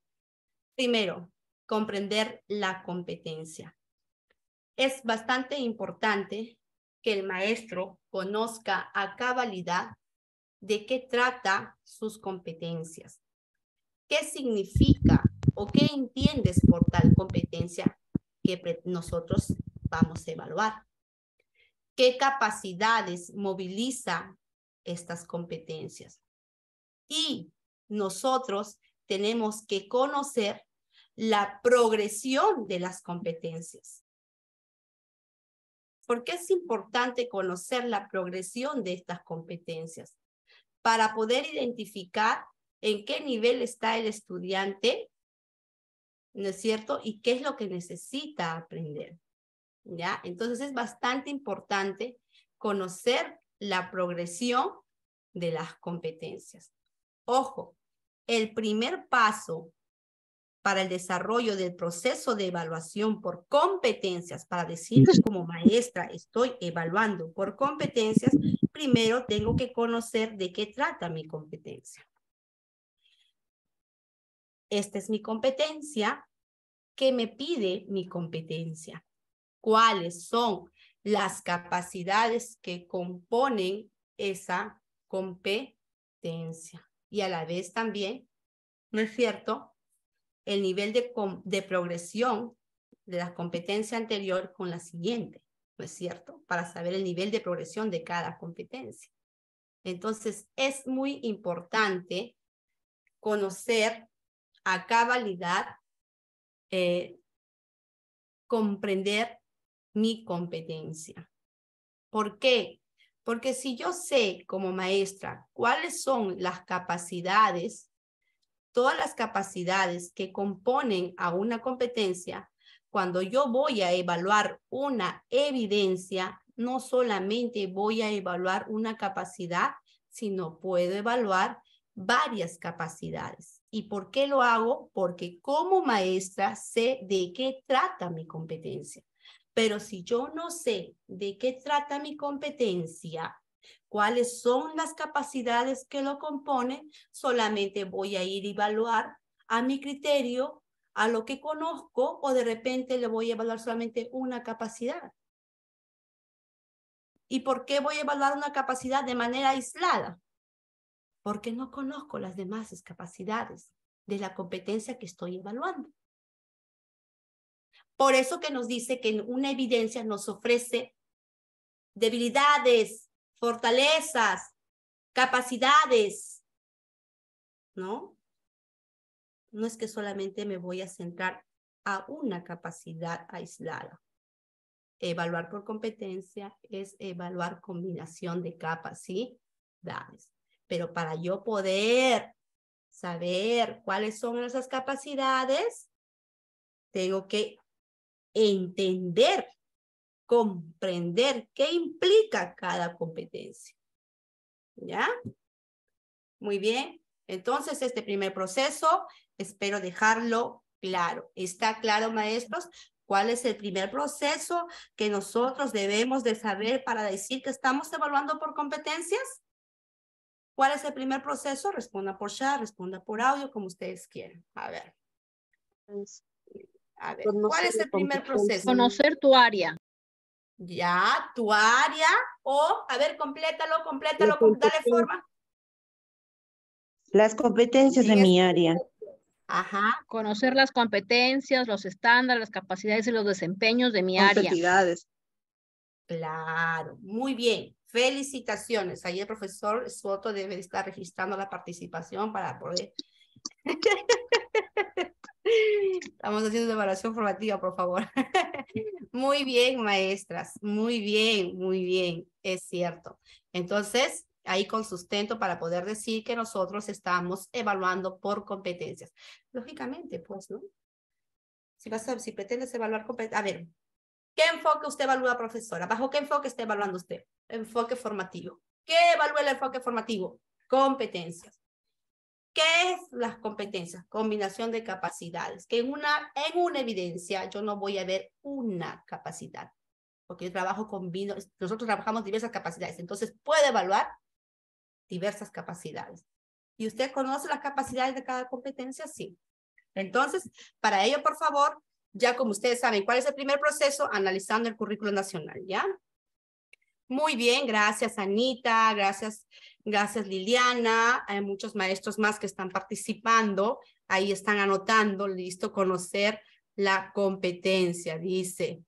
Speaker 1: Primero, comprender la competencia. Es bastante importante que el maestro conozca a cabalidad de qué trata sus competencias. ¿Qué significa o qué entiendes por tal competencia que nosotros vamos a evaluar? ¿Qué capacidades moviliza estas competencias? Y nosotros tenemos que conocer la progresión de las competencias. ¿Por qué es importante conocer la progresión de estas competencias? Para poder identificar en qué nivel está el estudiante, ¿no es cierto? Y qué es lo que necesita aprender. ¿Ya? Entonces es bastante importante conocer la progresión de las competencias. Ojo, el primer paso para el desarrollo del proceso de evaluación por competencias, para decir que como maestra estoy evaluando por competencias, primero tengo que conocer de qué trata mi competencia. Esta es mi competencia. ¿Qué me pide mi competencia? ¿Cuáles son las capacidades que componen esa competencia? Y a la vez también, ¿no es cierto?, el nivel de progresión de la competencia anterior con la siguiente, ¿no es cierto?, para saber el nivel de progresión de cada competencia. Entonces, es muy importante conocer a cabalidad, comprender mi competencia. ¿Por qué? Porque si yo sé como maestra cuáles son las capacidades, todas las capacidades que componen a una competencia, cuando yo voy a evaluar una evidencia, no solamente voy a evaluar una capacidad, sino puedo evaluar varias capacidades. ¿Y por qué lo hago? Porque como maestra sé de qué trata mi competencia. Pero si yo no sé de qué trata mi competencia, cuáles son las capacidades que lo componen, solamente voy a ir a evaluar a mi criterio, a lo que conozco, o de repente le voy a evaluar solamente una capacidad. ¿Y por qué voy a evaluar una capacidad de manera aislada? Porque no conozco las demás capacidades de la competencia que estoy evaluando. Por eso que nos dice que una evidencia nos ofrece debilidades, fortalezas, capacidades, ¿no? No es que solamente me voy a centrar a una capacidad aislada. Evaluar por competencia es evaluar combinación de capacidades. Pero para yo poder saber cuáles son esas capacidades, tengo que entender, comprender qué implica cada competencia. ¿Ya? Muy bien. Entonces, este primer proceso, espero dejarlo claro. ¿Está claro, maestros? ¿Cuál es el primer proceso que nosotros debemos de saber para decir que estamos evaluando por competencias? ¿Cuál es el primer proceso? Responda por chat, responda por audio, como ustedes quieran. A ver. A ver, ¿cuál es el primer proceso?
Speaker 7: Conocer tu área.
Speaker 1: Ya, tu área, o, a ver, complétalo, dale forma.
Speaker 8: Las competencias de mi área.
Speaker 1: Ajá.
Speaker 7: Conocer las competencias, los estándares, las capacidades y los desempeños de mi área.
Speaker 2: Competitividades.
Speaker 1: Claro, muy bien. Felicitaciones. Ahí el profesor Soto debe estar registrando la participación para poder. Estamos haciendo una evaluación formativa, por favor. Muy bien, maestras. Muy bien, muy bien. Es cierto. Entonces, ahí con sustento para poder decir que nosotros estamos evaluando por competencias. Lógicamente, pues, ¿no? Si pretendes evaluar competencias. A ver, ¿qué enfoque usted evalúa, profesora? ¿Bajo qué enfoque está evaluando usted? Enfoque formativo. ¿Qué evalúa el enfoque formativo? Competencias. ¿Qué es las competencias? Combinación de capacidades. Que en una evidencia yo no voy a ver una capacidad. Porque yo trabajo nosotros trabajamos diversas capacidades. Entonces, puedo evaluar diversas capacidades. ¿Y usted conoce las capacidades de cada competencia? Sí. Entonces, para ello, por favor, ya como ustedes saben, ¿cuál es el primer proceso? Analizando el currículo nacional, ¿ya? Muy bien, gracias Anita, gracias Liliana, hay muchos maestros más que están participando, ahí están anotando, listo, conocer la competencia, dice,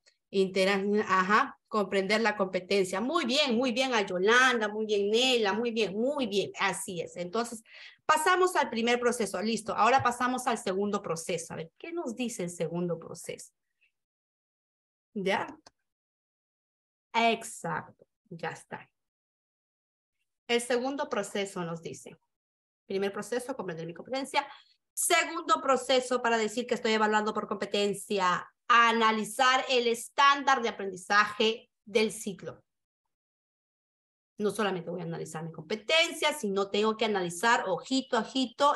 Speaker 1: comprender la competencia, muy bien a Yolanda, muy bien Nela, muy bien, así es. Entonces, pasamos al primer proceso, listo, ahora pasamos al segundo proceso, a ver, ¿qué nos dice el segundo proceso? ¿Ya? Exacto, ya está. El segundo proceso nos dice, primer proceso, comprender mi competencia. Segundo proceso para decir que estoy evaluando por competencia, analizar el estándar de aprendizaje del ciclo. No solamente voy a analizar mi competencia, sino tengo que analizar, ojito,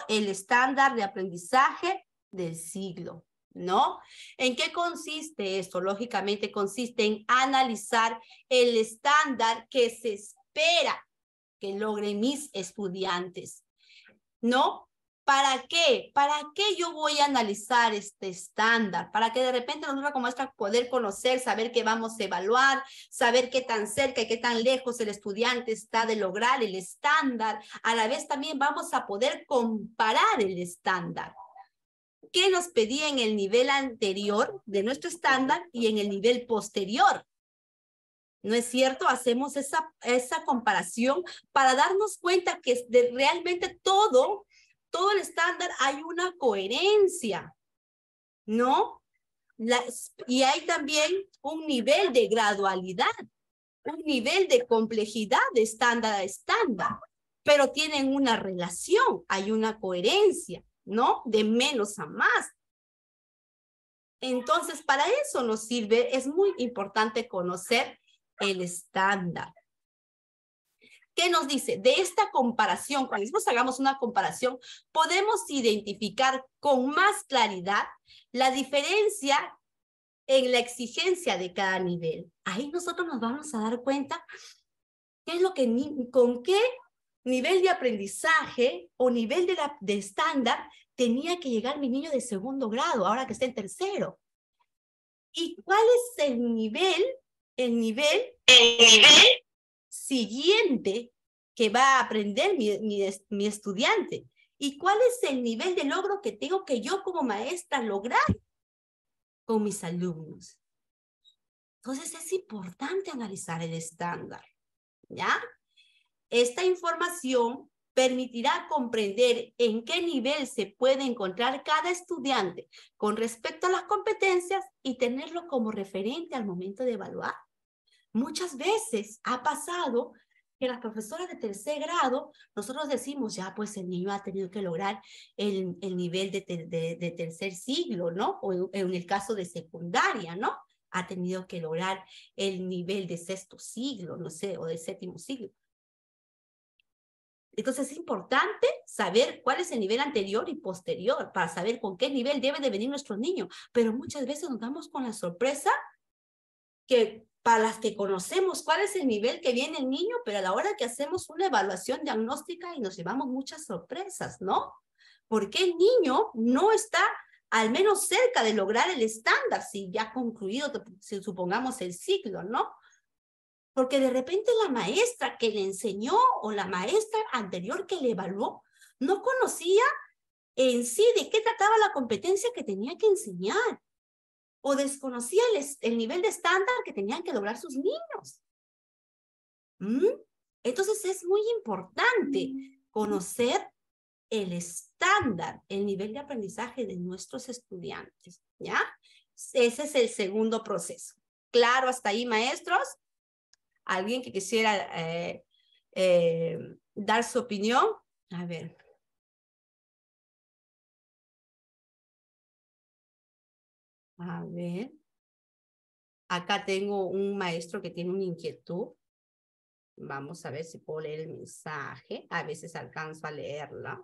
Speaker 1: el estándar de aprendizaje del siglo, ¿no? ¿En qué consiste esto? Lógicamente consiste en analizar el estándar que se espera que logren mis estudiantes, ¿no? ¿Para qué? ¿Para qué yo voy a analizar este estándar? Para que de repente nosotros como maestra poder conocer, saber qué vamos a evaluar, saber qué tan cerca y qué tan lejos el estudiante está de lograr el estándar. A la vez también vamos a poder comparar el estándar. ¿Qué nos pedía en el nivel anterior de nuestro estándar y en el nivel posterior? ¿No es cierto? Hacemos esa comparación para darnos cuenta que realmente todo el estándar hay una coherencia, ¿no? Y hay también un nivel de gradualidad, un nivel de complejidad de estándar a estándar, pero tienen una relación, hay una coherencia, ¿no? De menos a más. Entonces, para eso nos sirve, es muy importante conocer el estándar. ¿Qué nos dice? De esta comparación, cuando nosotros hagamos una comparación, podemos identificar con más claridad la diferencia en la exigencia de cada nivel. Ahí nosotros nos vamos a dar cuenta qué es lo que, con qué nivel de aprendizaje o nivel de estándar tenía que llegar mi niño de segundo grado, ahora que está en tercero. ¿Y cuál es el nivel siguiente que va a aprender mi estudiante? ¿Y cuál es el nivel de logro que tengo que yo como maestra lograr con mis alumnos? Entonces es importante analizar el estándar, ¿ya? Esta información permitirá comprender en qué nivel se puede encontrar cada estudiante con respecto a las competencias y tenerlo como referente al momento de evaluar. Muchas veces ha pasado que las profesoras de tercer grado, nosotros decimos, ya pues el niño ha tenido que lograr el nivel de tercer siglo, ¿no? O en el caso de secundaria, ¿no? Ha tenido que lograr el nivel de sexto siglo, no sé, o de séptimo siglo. Entonces es importante saber cuál es el nivel anterior y posterior para saber con qué nivel debe de venir nuestro niño. Pero muchas veces nos damos con la sorpresa que para las que conocemos cuál es el nivel que viene el niño, pero a la hora que hacemos una evaluación diagnóstica y nos llevamos muchas sorpresas, ¿no? Porque el niño no está al menos cerca de lograr el estándar, si ya ha concluido, si supongamos el ciclo, ¿no? Porque de repente la maestra que le enseñó o la maestra anterior que le evaluó no conocía en sí de qué trataba la competencia que tenía que enseñar o desconocía el nivel de estándar que tenían que lograr sus niños. Entonces es muy importante conocer el estándar, el nivel de aprendizaje de nuestros estudiantes, ¿ya? ese es el segundo proceso. ¿Claro hasta ahí, maestros? ¿Alguien que quisiera dar su opinión? A ver. A ver. Acá tengo un maestro que tiene una inquietud. Vamos a ver si puedo leer el mensaje. A veces alcanzo a leerla.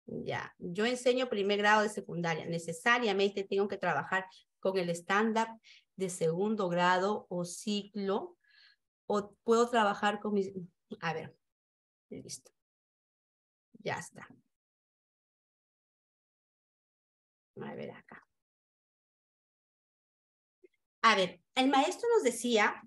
Speaker 1: Ya. Yo enseño primer grado de secundaria. Necesariamente tengo que trabajar con el estándar de segundo grado o ciclo. O puedo trabajar con mis... A ver. Listo. Ya está. A ver acá. A ver, el maestro nos decía,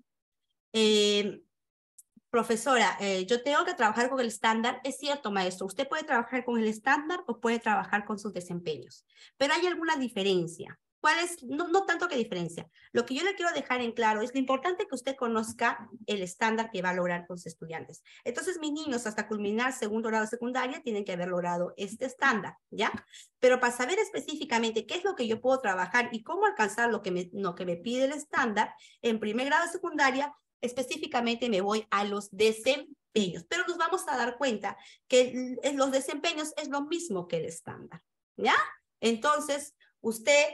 Speaker 1: profesora, yo tengo que trabajar con el estándar. Es cierto, maestro, usted puede trabajar con el estándar o puede trabajar con sus desempeños. Pero hay alguna diferencia. ¿Cuál es? No tanto que diferencia. Lo que yo le quiero dejar en claro es lo importante que usted conozca el estándar que va a lograr con sus estudiantes. Entonces, mis niños, hasta culminar segundo grado de secundaria, tienen que haber logrado este estándar, ¿ya? Pero para saber específicamente qué es lo que yo puedo trabajar y cómo alcanzar lo que me pide el estándar, en primer grado de secundaria, específicamente me voy a los desempeños. Pero nos vamos a dar cuenta que los desempeños es lo mismo que el estándar, ¿ya? Entonces, usted...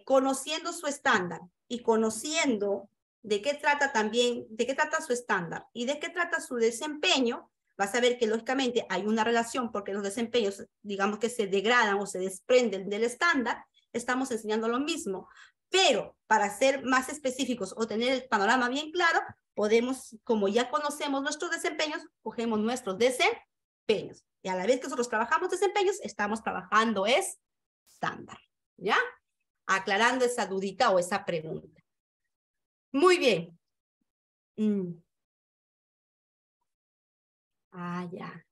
Speaker 1: conociendo su estándar y conociendo de qué trata también, de qué trata su estándar y de qué trata su desempeño, vas a ver que lógicamente hay una relación porque los desempeños, digamos que se degradan o se desprenden del estándar, estamos enseñando lo mismo. Pero para ser más específicos o tener el panorama bien claro, podemos, como ya conocemos nuestros desempeños, cogemos nuestros desempeños. Y a la vez que nosotros trabajamos desempeños, estamos trabajando estándar, ¿ya? Aclarando esa dudita o esa pregunta. Muy bien. Ya.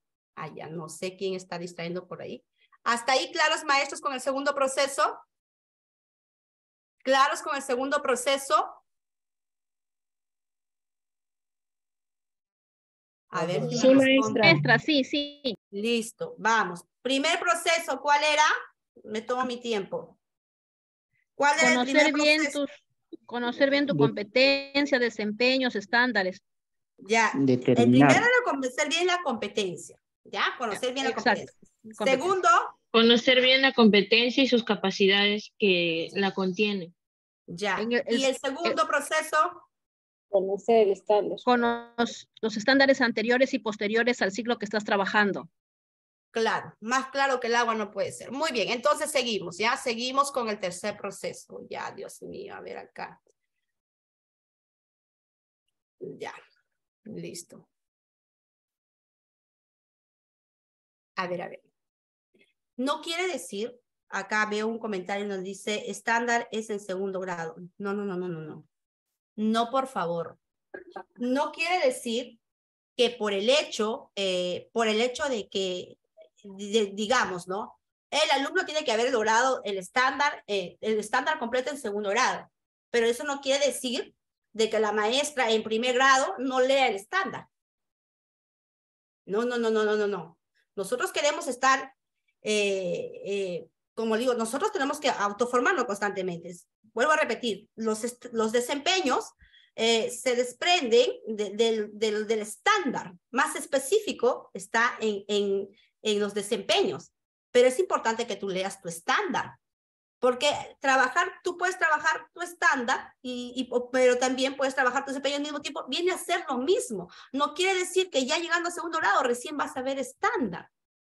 Speaker 1: No sé quién está distrayendo por ahí. ¿Hasta ahí claros, maestros, con el segundo proceso? ¿Claros con el segundo proceso? A ver si
Speaker 7: Sí,
Speaker 1: me responden.
Speaker 7: maestra, sí.
Speaker 1: Listo, vamos. Primer proceso, ¿cuál era? Me tomo mi tiempo. ¿Cuál era el primer proceso?
Speaker 7: Conocer bien tu competencia, desempeños, estándares.
Speaker 1: Ya,
Speaker 8: Determinar.
Speaker 1: el primero era conocer bien la competencia, ¿ya? Conocer bien la competencia. Segundo,
Speaker 9: conocer bien la competencia y sus capacidades que la contienen.
Speaker 1: ya. Y el segundo proceso,
Speaker 4: Conocer el estándar.
Speaker 7: Con los estándares anteriores y posteriores al ciclo que estás trabajando.
Speaker 1: claro, más claro que el agua no puede ser. Muy bien, entonces seguimos, ¿ya? Seguimos con el tercer proceso. Ya, Dios mío, a ver acá. Ya, listo. A ver. No quiere decir, acá veo un comentario y nos dice, estándar es en segundo grado. No. No, por favor. No quiere decir que por el hecho de que, digamos, ¿no? El alumno tiene que haber logrado el estándar completo en segundo grado. Pero eso no quiere decir de que la maestra en primer grado no lea el estándar. No. Nosotros queremos estar, como digo, nosotros tenemos que autoformarnos constantemente. Vuelvo a repetir, los desempeños se desprenden del estándar. Más específico está en los desempeños. Pero es importante que tú leas tu estándar. Porque tú puedes trabajar tu estándar, pero también puedes trabajar tu desempeño al mismo tiempo. Viene a ser lo mismo. No quiere decir que ya llegando a segundo grado recién vas a ver estándar.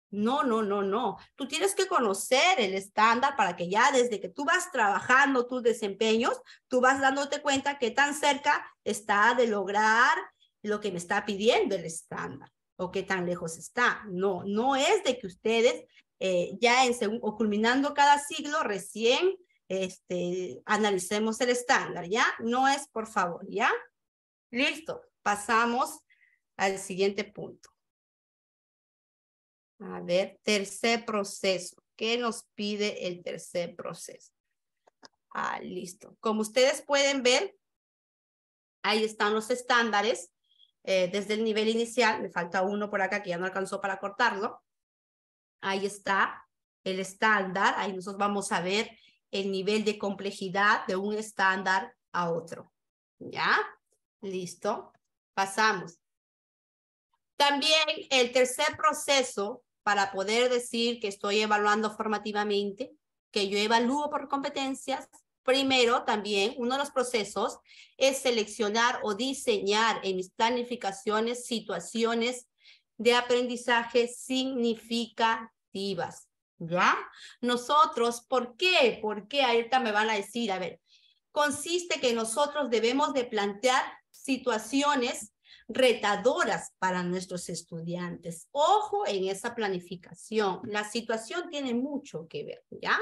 Speaker 1: No. Tú tienes que conocer el estándar para que ya desde que tú vas trabajando tus desempeños, tú vas dándote cuenta qué tan cerca está de lograr lo que me está pidiendo el estándar o qué tan lejos está. No es de que ustedes ya o culminando cada siglo recién analicemos el estándar, ¿ya? No es, por favor, ¿ya? Listo, pasamos al siguiente punto. A ver, tercer proceso. ¿Qué nos pide el tercer proceso? Listo. Como ustedes pueden ver, ahí están los estándares desde el nivel inicial. Me falta uno por acá que ya no alcanzó para cortarlo. Ahí está el estándar. Ahí nosotros vamos a ver el nivel de complejidad de un estándar a otro. ¿Ya? Listo. Pasamos. También el tercer proceso para poder decir que estoy evaluando formativamente, que yo evalúo por competencias, primero también uno de los procesos es seleccionar o diseñar en mis planificaciones situaciones de aprendizaje significativas. ¿Ya? Nosotros, ¿por qué? ¿Por qué? Ahorita me van a decir, a ver, consiste que nosotros debemos de plantear situaciones retadoras para nuestros estudiantes. Ojo en esa planificación. La situación tiene mucho que ver, ¿ya?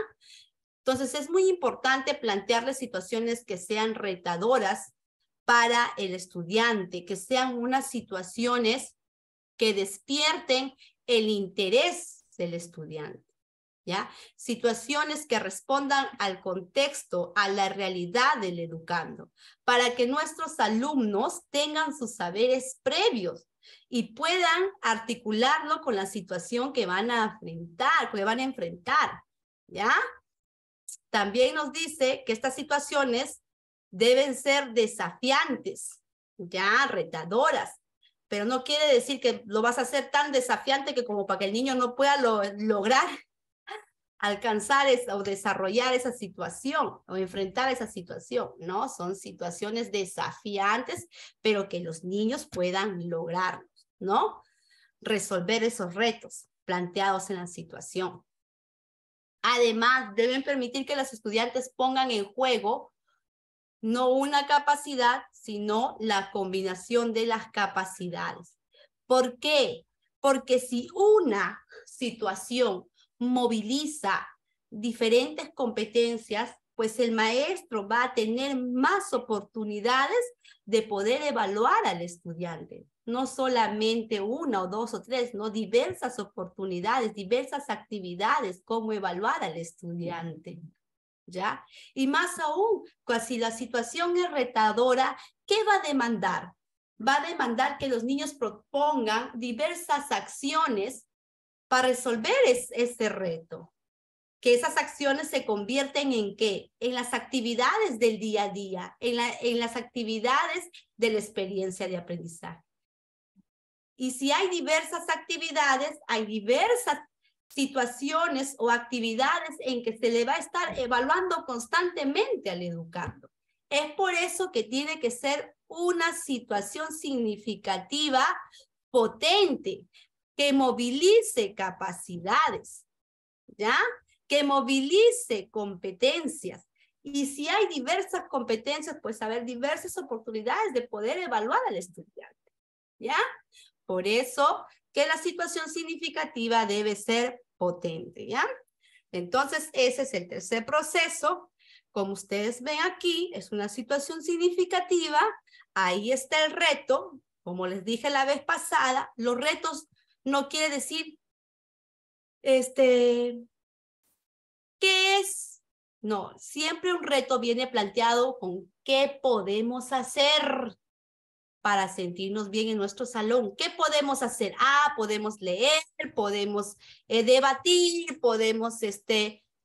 Speaker 1: Entonces es muy importante plantearle situaciones que sean retadoras para el estudiante, que sean unas situaciones que despierten el interés del estudiante. ¿Ya? Situaciones que respondan al contexto, a la realidad del educando, para que nuestros alumnos tengan sus saberes previos y puedan articularlo con la situación que van a enfrentar, ¿ya? También nos dice que estas situaciones deben ser desafiantes, ¿ya? Retadoras, pero no quiere decir que lo vas a hacer tan desafiante que como para que el niño no pueda lograr alcanzar o desarrollar esa situación o enfrentar esa situación, ¿no? Son situaciones desafiantes, pero que los niños puedan lograrlos, ¿no? Resolver esos retos planteados en la situación. Además, deben permitir que los estudiantes pongan en juego no una capacidad, sino la combinación de las capacidades. ¿Por qué? Porque si una situación moviliza diferentes competencias, pues el maestro va a tener más oportunidades de poder evaluar al estudiante. No solamente una o dos o tres, no, diversas oportunidades, diversas actividades, cómo evaluar al estudiante. ¿Ya? Y más aún, si la situación es retadora, ¿qué va a demandar? Va a demandar que los niños propongan diversas acciones para resolver ese reto. Que esas acciones se convierten en ¿qué? En las actividades del día a día, en las actividades de la experiencia de aprendizaje. Y si hay diversas actividades, hay diversas situaciones o actividades en que se le va a estar evaluando constantemente al educando. Es por eso que tiene que ser una situación significativa, potente, que movilice capacidades, ¿ya? Que movilice competencias. Y si hay diversas competencias, pues haber diversas oportunidades de poder evaluar al estudiante, ¿ya? Por eso que la situación significativa debe ser potente, ¿ya? Entonces, ese es el tercer proceso. Como ustedes ven aquí, es una situación significativa. Ahí está el reto. Como les dije la vez pasada, los retos no quiere decir, ¿qué es? No, siempre un reto viene planteado con ¿qué podemos hacer para sentirnos bien en nuestro salón? ¿Qué podemos hacer? Podemos leer, podemos debatir, podemos,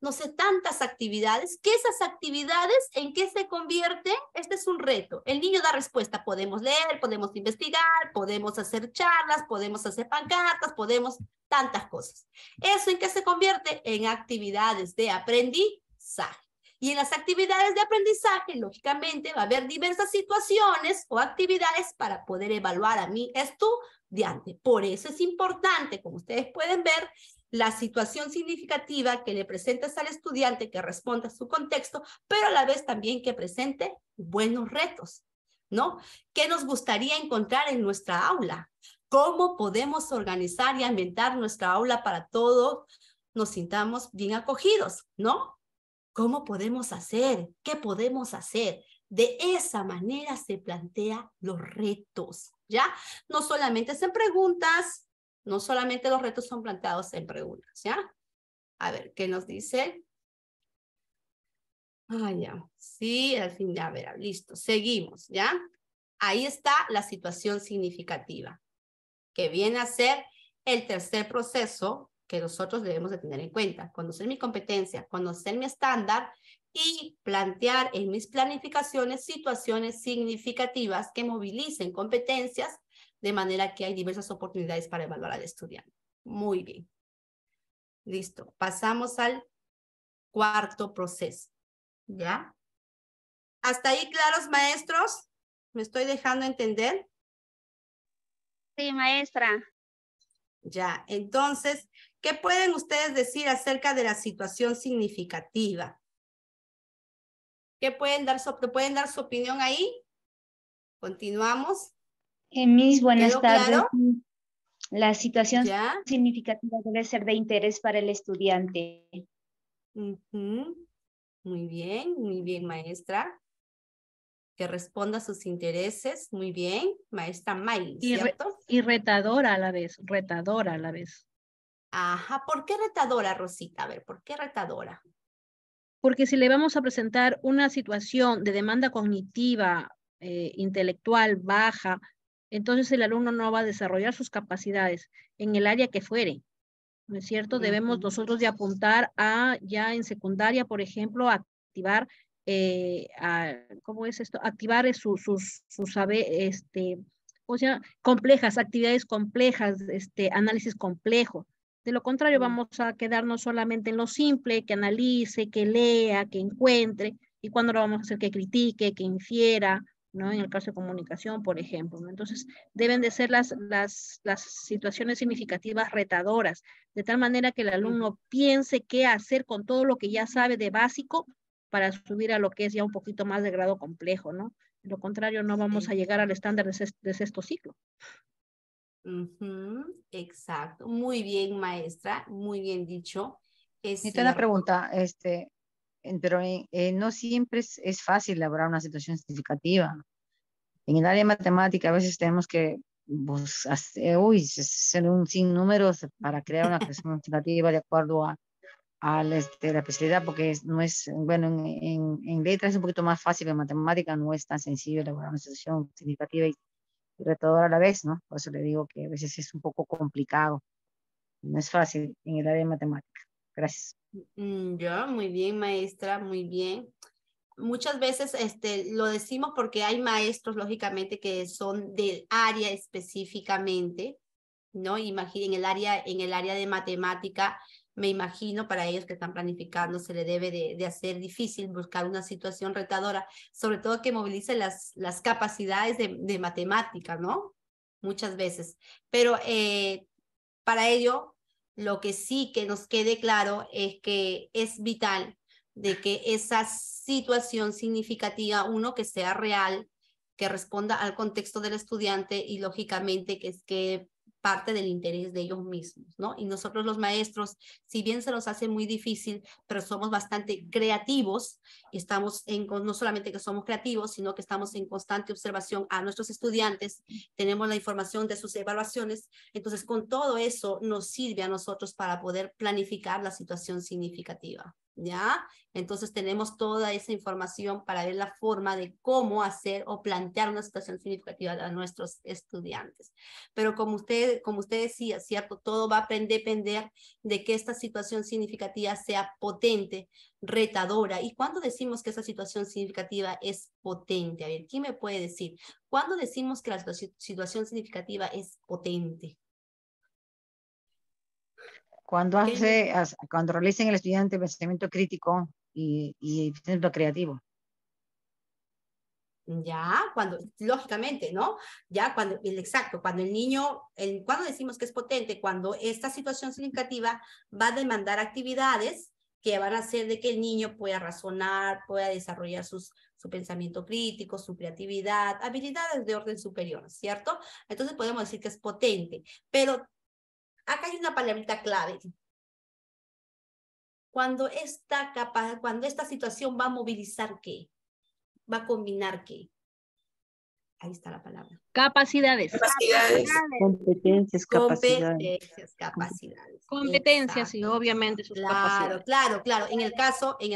Speaker 1: no sé, tantas actividades. ¿Qué esas actividades en qué se convierten? Este es un reto. El niño da respuesta. Podemos leer, podemos investigar, podemos hacer charlas, podemos hacer pancartas, podemos tantas cosas. ¿Eso en qué se convierte? En actividades de aprendizaje. Y en las actividades de aprendizaje, lógicamente, va a haber diversas situaciones o actividades para poder evaluar a mi estudiante. Por eso es importante, como ustedes pueden ver, la situación significativa que le presentes al estudiante, que responda a su contexto, pero a la vez también que presente buenos retos, ¿no? ¿Qué nos gustaría encontrar en nuestra aula? ¿Cómo podemos organizar y ambientar nuestra aula para todos nos sintamos bien acogidos, ¿no? ¿Cómo podemos hacer? ¿Qué podemos hacer? De esa manera se plantean los retos, ¿ya? No solamente es en preguntas, no solamente los retos son planteados en preguntas, ¿ya? A ver, ¿qué nos dice? Ya. Sí, al fin, ya, a ver, listo. Seguimos, ¿ya? Ahí está la situación significativa, que viene a ser el tercer proceso que nosotros debemos de tener en cuenta. Conocer mi competencia, conocer mi estándar y plantear en mis planificaciones situaciones significativas que movilicen competencias de manera que hay diversas oportunidades para evaluar al estudiante. Muy bien. Listo. Pasamos al cuarto proceso. ¿Ya? ¿Hasta ahí claros, maestros? ¿Me estoy dejando entender?
Speaker 3: Sí, maestra.
Speaker 1: Ya, entonces, ¿qué pueden ustedes decir acerca de la situación significativa? ¿Qué pueden dar su opinión ahí? Continuamos.
Speaker 10: Miss, buenas
Speaker 1: ¿Quedó
Speaker 10: tardes.
Speaker 1: claro?
Speaker 10: La situación
Speaker 1: Ya.
Speaker 10: significativa debe ser de interés para el estudiante.
Speaker 1: Ujú. Muy bien, maestra. Que responda a sus intereses. Muy bien, maestra May, ¿cierto?
Speaker 7: Y retadora a la vez, retadora a la vez.
Speaker 1: Ajá, ¿por qué retadora, Rosita? A ver, ¿por qué retadora?
Speaker 7: Porque si le vamos a presentar una situación de demanda cognitiva, intelectual baja, entonces el alumno no va a desarrollar sus capacidades en el área que fuere, ¿no es cierto? Debemos nosotros de apuntar a ya en secundaria, por ejemplo, a activar, ¿cómo es esto? Activar sus o sea, complejas, actividades complejas, análisis complejo. De lo contrario, vamos a quedarnos solamente en lo simple, que analice, que lea, que encuentre, y cuando lo vamos a hacer que critique, que infiera, ¿no? En el caso de comunicación, por ejemplo, ¿no? Entonces, deben de ser las situaciones significativas retadoras, de tal manera que el alumno piense qué hacer con todo lo que ya sabe de básico para subir a lo que es ya un poquito más de grado complejo, ¿no? De lo contrario, no vamos a llegar al estándar de sexto ciclo.
Speaker 1: Exacto. Muy bien, maestra. Muy bien dicho. Es
Speaker 11: Y tengo una
Speaker 1: cierto.
Speaker 11: pregunta, pero no siempre es fácil elaborar una situación significativa. En el área de matemática a veces tenemos que hacer un sinnúmeros para crear una situación significativa de acuerdo a la especialidad, porque no es, bueno, en letras es un poquito más fácil, en matemática no es tan sencillo elaborar una situación significativa y retadora a la vez, ¿no? Por eso le digo que a veces es un poco complicado, no es fácil en el área de matemática. Gracias.
Speaker 1: Ya, muy bien, maestra, muy bien. Muchas veces lo decimos porque hay maestros, lógicamente, que son del área específicamente, ¿no? Imaginen, en el área de matemática, me imagino para ellos que están planificando, se le debe de hacer difícil buscar una situación retadora, sobre todo que movilice las capacidades de matemática, ¿no? Muchas veces. Pero para ello, lo que sí que nos quede claro es que es vital de que esa situación significativa, uno, que sea real, que responda al contexto del estudiante y lógicamente que parte del interés de ellos mismos, ¿no? Y nosotros los maestros, si bien se nos hace muy difícil, pero somos bastante creativos y estamos no solamente que somos creativos, sino que estamos en constante observación a nuestros estudiantes, tenemos la información de sus evaluaciones, entonces con todo eso nos sirve a nosotros para poder planificar la situación significativa. ¿Ya? Entonces tenemos toda esa información para ver la forma de cómo hacer o plantear una situación significativa a nuestros estudiantes. Pero como usted decía, ¿cierto? Todo va a depender de que esta situación significativa sea potente, retadora. ¿Y cuándo decimos que esa situación significativa es potente? A ver, ¿quién me puede decir? ¿Cuándo decimos que la situación significativa es potente?
Speaker 11: Cuando realicen el estudiante pensamiento crítico y pensamiento creativo.
Speaker 1: Ya, lógicamente, ¿no? Ya cuando el niño, cuando decimos que es potente, cuando esta situación significativa va a demandar actividades que van a hacer de que el niño pueda razonar, pueda desarrollar su pensamiento crítico, su creatividad, habilidades de orden superior, ¿cierto? Entonces podemos decir que es potente, pero acá hay una palabrita clave. Cuando esta situación va a movilizar ¿qué? Va a combinar ¿qué? Ahí está la palabra.
Speaker 7: Capacidades.
Speaker 8: Competencias,
Speaker 1: Capacidades.
Speaker 7: Competencias y obviamente sus capacidades.
Speaker 1: Claro. En el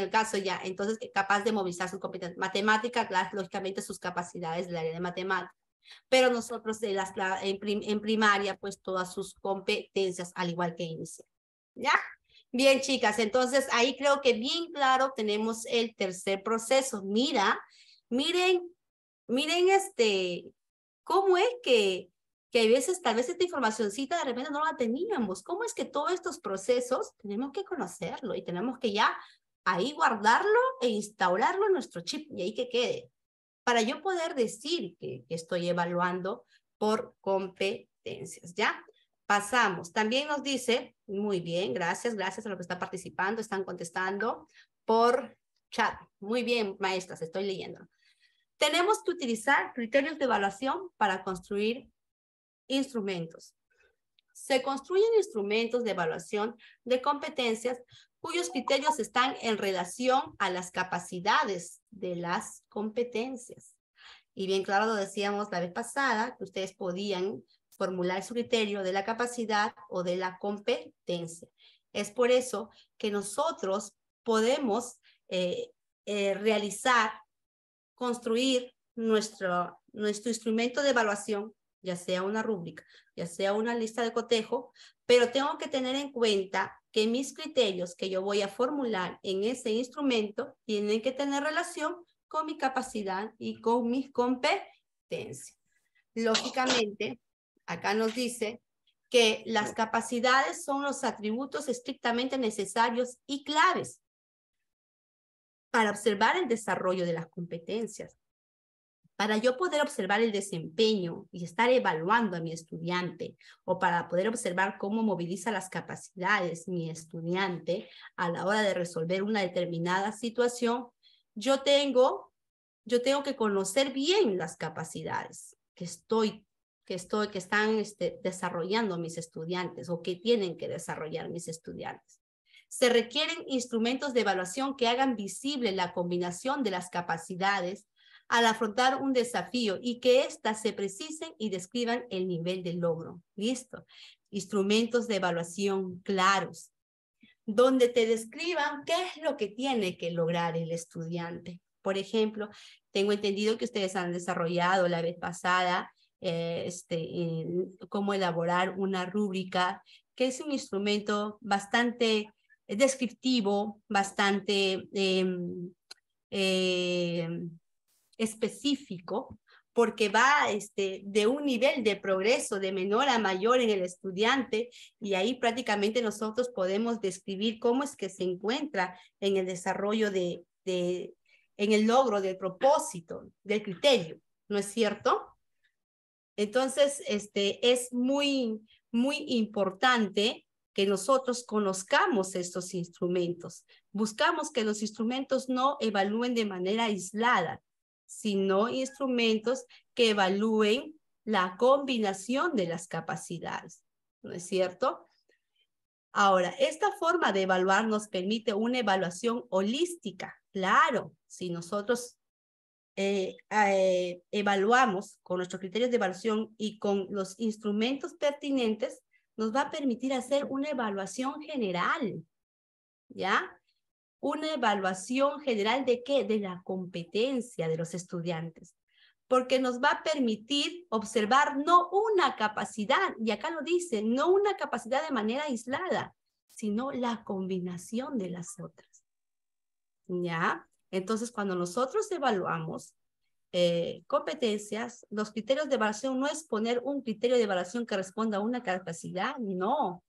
Speaker 1: caso ya, entonces capaz de movilizar sus competencias. Matemática, claro, lógicamente sus capacidades del área de matemática. Pero nosotros en primaria, pues todas sus competencias, al igual que inicial. ¿Ya? Bien, chicas, entonces ahí creo que bien claro tenemos el tercer proceso. Miren cómo es que hay veces, tal vez esta informacioncita de repente no la teníamos. ¿Cómo es que todos estos procesos tenemos que conocerlo y tenemos que ya ahí guardarlo e instaurarlo en nuestro chip y ahí que quede? Para yo poder decir que estoy evaluando por competencias, ¿ya? Pasamos. También nos dice, muy bien, gracias a los que están participando, están contestando por chat. Muy bien, maestras, estoy leyendo. Tenemos que utilizar criterios de evaluación para construir instrumentos. Se construyen instrumentos de evaluación de competencias cuyos criterios están en relación a las capacidades de las competencias. Y bien claro lo decíamos la vez pasada, que ustedes podían formular su criterio de la capacidad o de la competencia. Es por eso que nosotros podemos construir nuestro instrumento de evaluación, ya sea una rúbrica, ya sea una lista de cotejo, pero tengo que tener en cuenta que mis criterios que yo voy a formular en ese instrumento tienen que tener relación con mi capacidad y con mis competencias. Lógicamente, acá nos dice que las capacidades son los atributos estrictamente necesarios y claves para observar el desarrollo de las competencias. Para yo poder observar el desempeño y estar evaluando a mi estudiante, o para poder observar cómo moviliza las capacidades mi estudiante a la hora de resolver una determinada situación, yo tengo que conocer bien las capacidades que están desarrollando mis estudiantes o que tienen que desarrollar mis estudiantes. Se requieren instrumentos de evaluación que hagan visible la combinación de las capacidades al afrontar un desafío y que éstas se precisen y describan el nivel de logro. ¿Listo? Instrumentos de evaluación claros, donde te describan qué es lo que tiene que lograr el estudiante. Por ejemplo, tengo entendido que ustedes han desarrollado la vez pasada cómo elaborar una rúbrica, que es un instrumento bastante descriptivo, bastante específico, porque va de un nivel de progreso de menor a mayor en el estudiante, y ahí prácticamente nosotros podemos describir cómo es que se encuentra en el desarrollo en el logro del propósito, del criterio, ¿no es cierto? Entonces, es muy, muy importante que nosotros conozcamos estos instrumentos. Buscamos que los instrumentos no evalúen de manera aislada, sino instrumentos que evalúen la combinación de las capacidades, ¿no es cierto? Ahora, esta forma de evaluar nos permite una evaluación holística. Claro, si nosotros evaluamos con nuestros criterios de evaluación y con los instrumentos pertinentes, nos va a permitir hacer una evaluación general, ¿ya? Una evaluación general ¿de qué? De la competencia de los estudiantes, porque nos va a permitir observar no una capacidad, y acá lo dice, no una capacidad de manera aislada, sino la combinación de las otras, ¿ya? Entonces, cuando nosotros evaluamos competencias, los criterios de evaluación no es poner un criterio de evaluación que responda a una capacidad, no.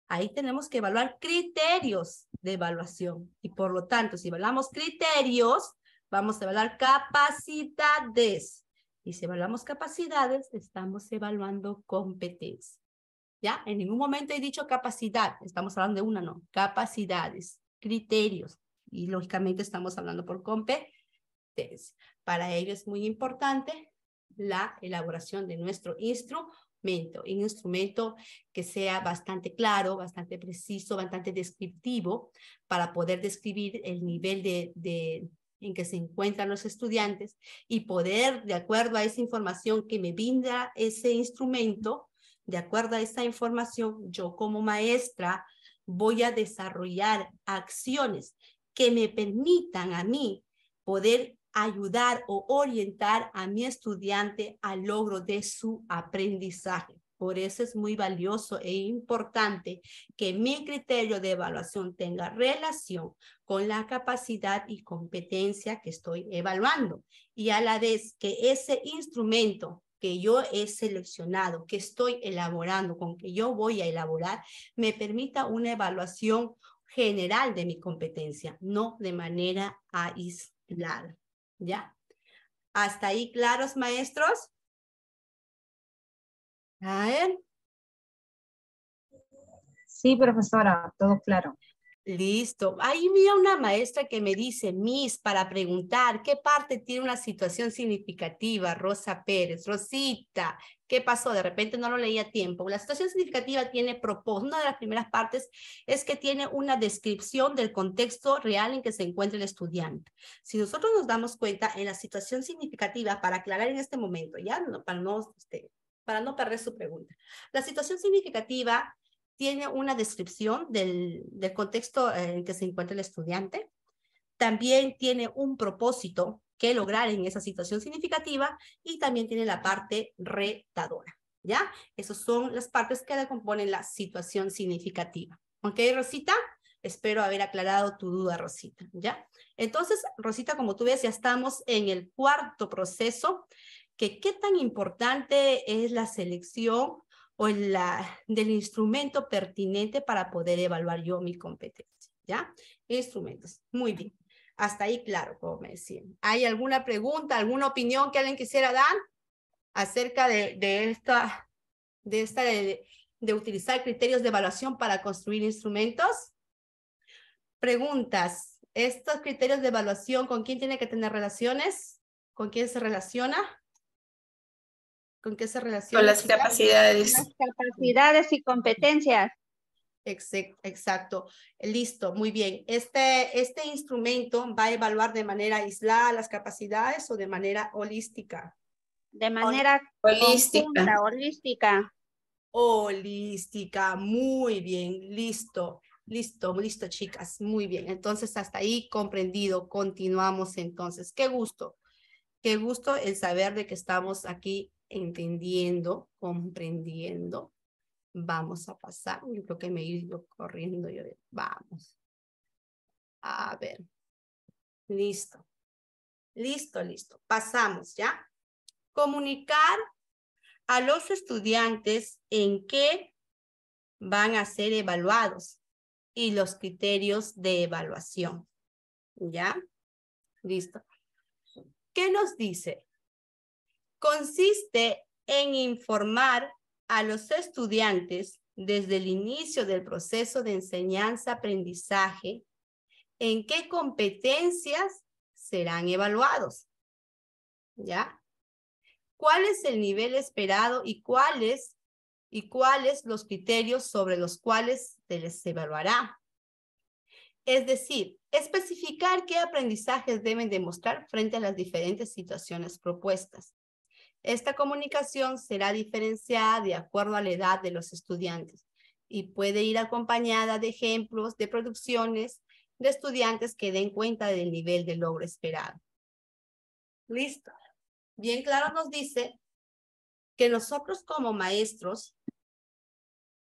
Speaker 1: Ahí tenemos que evaluar criterios de evaluación. Y por lo tanto, si evaluamos criterios, vamos a evaluar capacidades. Y si evaluamos capacidades, estamos evaluando competencia. ¿Ya? En ningún momento he dicho capacidad. Estamos hablando de una, no. Capacidades, criterios. Y lógicamente estamos hablando por competencia. Para ello es muy importante la elaboración de nuestro instrumento, un instrumento que sea bastante claro, bastante preciso, bastante descriptivo, para poder describir el nivel en que se encuentran los estudiantes y poder, de acuerdo a esa información que me brinda ese instrumento, de acuerdo a esa información, yo como maestra voy a desarrollar acciones que me permitan a mí poder ayudar o orientar a mi estudiante al logro de su aprendizaje. Por eso es muy valioso e importante que mi criterio de evaluación tenga relación con la capacidad y competencia que estoy evaluando. Y a la vez que ese instrumento que yo he seleccionado, que estoy elaborando, con que yo voy a elaborar, me permita una evaluación general de mi competencia, no de manera aislada. ¿Ya? ¿Hasta ahí claros, maestros? A ver.
Speaker 10: Sí, profesora, todo claro.
Speaker 1: Listo. Ahí mira una maestra que me dice, Miss, para preguntar, ¿qué parte tiene una situación significativa? Rosa Pérez. Rosita, ¿qué pasó? De repente no lo leí a tiempo. La situación significativa tiene propósito. Una de las primeras partes es que tiene una descripción del contexto real en que se encuentra el estudiante. Si nosotros nos damos cuenta en la situación significativa, para aclarar en este momento, ya para no perder su pregunta. La situación significativa tiene una descripción del contexto en que se encuentra el estudiante. También tiene un propósito que lograr en esa situación significativa y también tiene la parte retadora, ¿ya? Esas son las partes que componen la situación significativa. ¿Ok, Rosita? Espero haber aclarado tu duda, Rosita, ¿ya? Entonces, Rosita, como tú ves, ya estamos en el cuarto proceso, que qué tan importante es la selección o del instrumento pertinente para poder evaluar yo mi competencia, ¿ya? Instrumentos, muy bien. Hasta ahí claro, como me decían. ¿Hay alguna pregunta, alguna opinión que alguien quisiera dar acerca de utilizar criterios de evaluación para construir instrumentos? Preguntas. ¿Estos criterios de evaluación con quién tiene que tener relaciones? ¿Con quién se relaciona? ¿Con qué se relaciona?
Speaker 5: Con las capacidades.
Speaker 3: Las capacidades y competencias.
Speaker 1: Exacto. Listo, muy bien. Este instrumento va a evaluar de manera aislada las capacidades o de manera holística.
Speaker 3: De manera
Speaker 5: holística.
Speaker 3: Holística.
Speaker 1: Holística, muy bien, listo, chicas, muy bien. Entonces, hasta ahí comprendido, continuamos entonces. Qué gusto el saber de que estamos aquí entendiendo, comprendiendo. Vamos a pasar, yo creo que me he ido corriendo, vamos. A ver, listo, pasamos, ¿ya? Comunicar a los estudiantes en qué van a ser evaluados y los criterios de evaluación. ¿Ya? Listo. ¿Qué nos dice? Consiste en informar a los estudiantes desde el inicio del proceso de enseñanza-aprendizaje en qué competencias serán evaluados. ¿Ya? ¿Cuál es el nivel esperado y cuáles los criterios sobre los cuales se les evaluará? Es decir, especificar qué aprendizajes deben demostrar frente a las diferentes situaciones propuestas. Esta comunicación será diferenciada de acuerdo a la edad de los estudiantes y puede ir acompañada de ejemplos de producciones de estudiantes que den cuenta del nivel de logro esperado. Listo. Bien claro nos dice que nosotros como maestros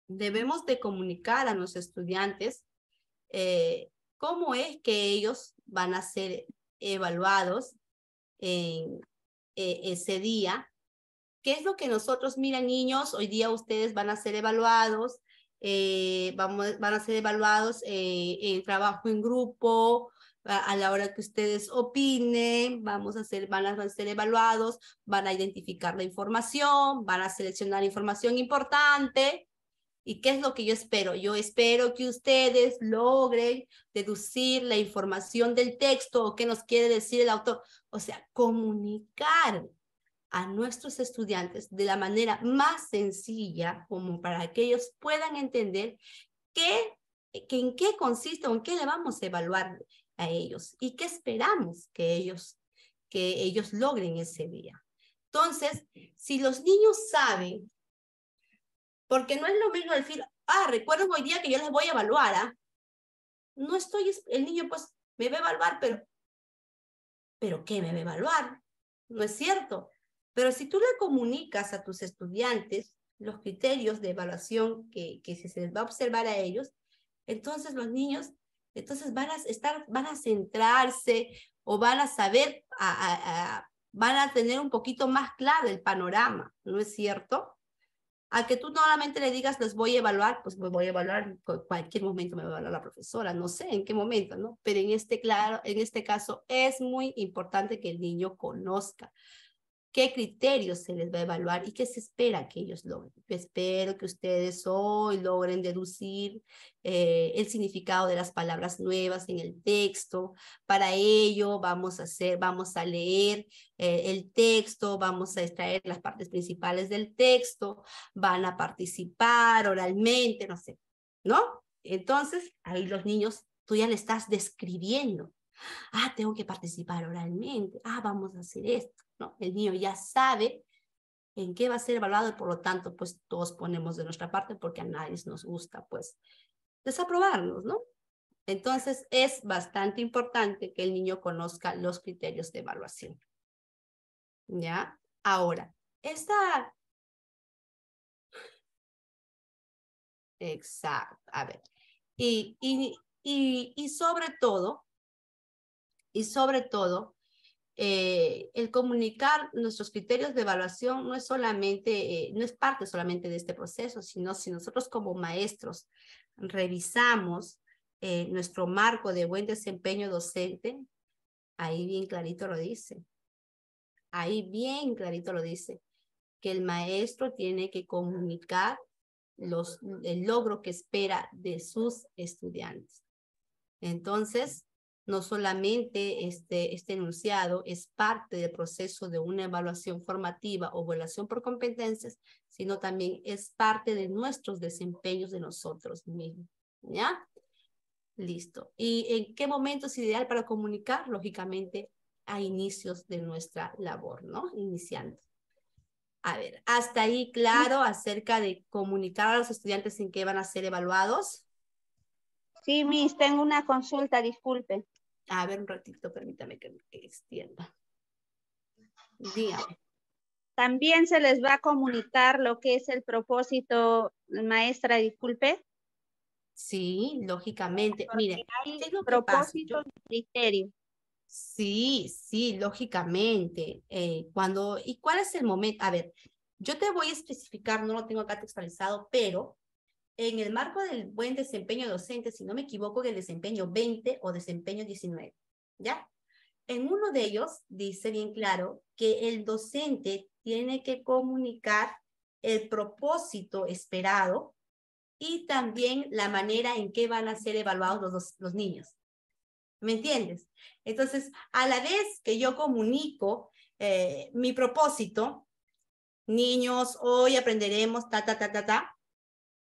Speaker 1: debemos de comunicar a los estudiantes cómo es que ellos van a ser evaluados en ese día. ¿Qué es lo que nosotros, miren niños, hoy día ustedes van a ser evaluados, van a ser evaluados en trabajo en grupo, a la hora que ustedes opinen, van a ser evaluados, van a identificar la información, van a seleccionar información importante. ¿Y qué es lo que yo espero? Yo espero que ustedes logren deducir la información del texto o qué nos quiere decir el autor. O sea, comunicar a nuestros estudiantes de la manera más sencilla como para que ellos puedan entender en qué consiste o en qué le vamos a evaluar a ellos y qué esperamos que ellos logren ese día. Entonces, si los niños saben, porque no es lo mismo decir, recuerden hoy día que yo les voy a evaluar, ¿ah? No estoy, el niño pues me va a evaluar, pero ¿qué me va a evaluar? No es cierto. Pero si tú le comunicas a tus estudiantes los criterios de evaluación que se les va a observar a ellos, entonces los niños van a centrarse o van a saber, van a tener un poquito más claro el panorama, ¿no es cierto? A que tú solamente le digas, les voy a evaluar, pues me voy a evaluar, en cualquier momento me va a evaluar la profesora, no sé en qué momento, ¿no? Pero en este caso es muy importante que el niño conozca qué criterios se les va a evaluar y qué se espera que ellos logren. Yo espero que ustedes hoy logren deducir el significado de las palabras nuevas en el texto. Para ello vamos a leer el texto, vamos a extraer las partes principales del texto, van a participar oralmente, no sé, ¿no? Entonces, ahí los niños, tú ya le estás describiendo. Ah, tengo que participar oralmente. Ah, vamos a hacer esto, ¿no? El niño ya sabe en qué va a ser evaluado y por lo tanto, pues todos ponemos de nuestra parte porque a nadie nos gusta, pues, desaprobarnos, ¿no? Entonces, es bastante importante que el niño conozca los criterios de evaluación. ¿Ya? Ahora, Exacto, a ver. Y sobre todo, el comunicar nuestros criterios de evaluación no es parte solamente de este proceso, sino si nosotros como maestros revisamos nuestro marco de buen desempeño docente, ahí bien clarito lo dice. Ahí bien clarito lo dice, que el maestro tiene que comunicar el logro que espera de sus estudiantes. Entonces, no solamente este enunciado es parte del proceso de una evaluación formativa o evaluación por competencias, sino también es parte de nuestros desempeños de nosotros mismos, ¿ya? Listo. ¿Y en qué momento es ideal para comunicar? Lógicamente, a inicios de nuestra labor, ¿no? Iniciando. A ver, ¿hasta ahí claro acerca de comunicar a los estudiantes en qué van a ser evaluados?
Speaker 3: Sí, Miss, tengo una consulta, disculpe.
Speaker 1: A ver, un ratito, permítame que extienda. Dígame.
Speaker 3: ¿También se les va a comunicar lo que es el propósito, maestra, disculpe?
Speaker 1: Sí, lógicamente. Mire, ¿qué es lo que pasa?
Speaker 3: Propósito y criterio.
Speaker 1: Sí, lógicamente. ¿Y cuál es el momento? A ver, yo te voy a especificar, no lo tengo acá textualizado, pero en el marco del buen desempeño docente, si no me equivoco, en el desempeño 20 o desempeño 19, ¿ya? En uno de ellos dice bien claro que el docente tiene que comunicar el propósito esperado y también la manera en que van a ser evaluados los niños. ¿Me entiendes? Entonces, a la vez que yo comunico mi propósito, niños, hoy aprenderemos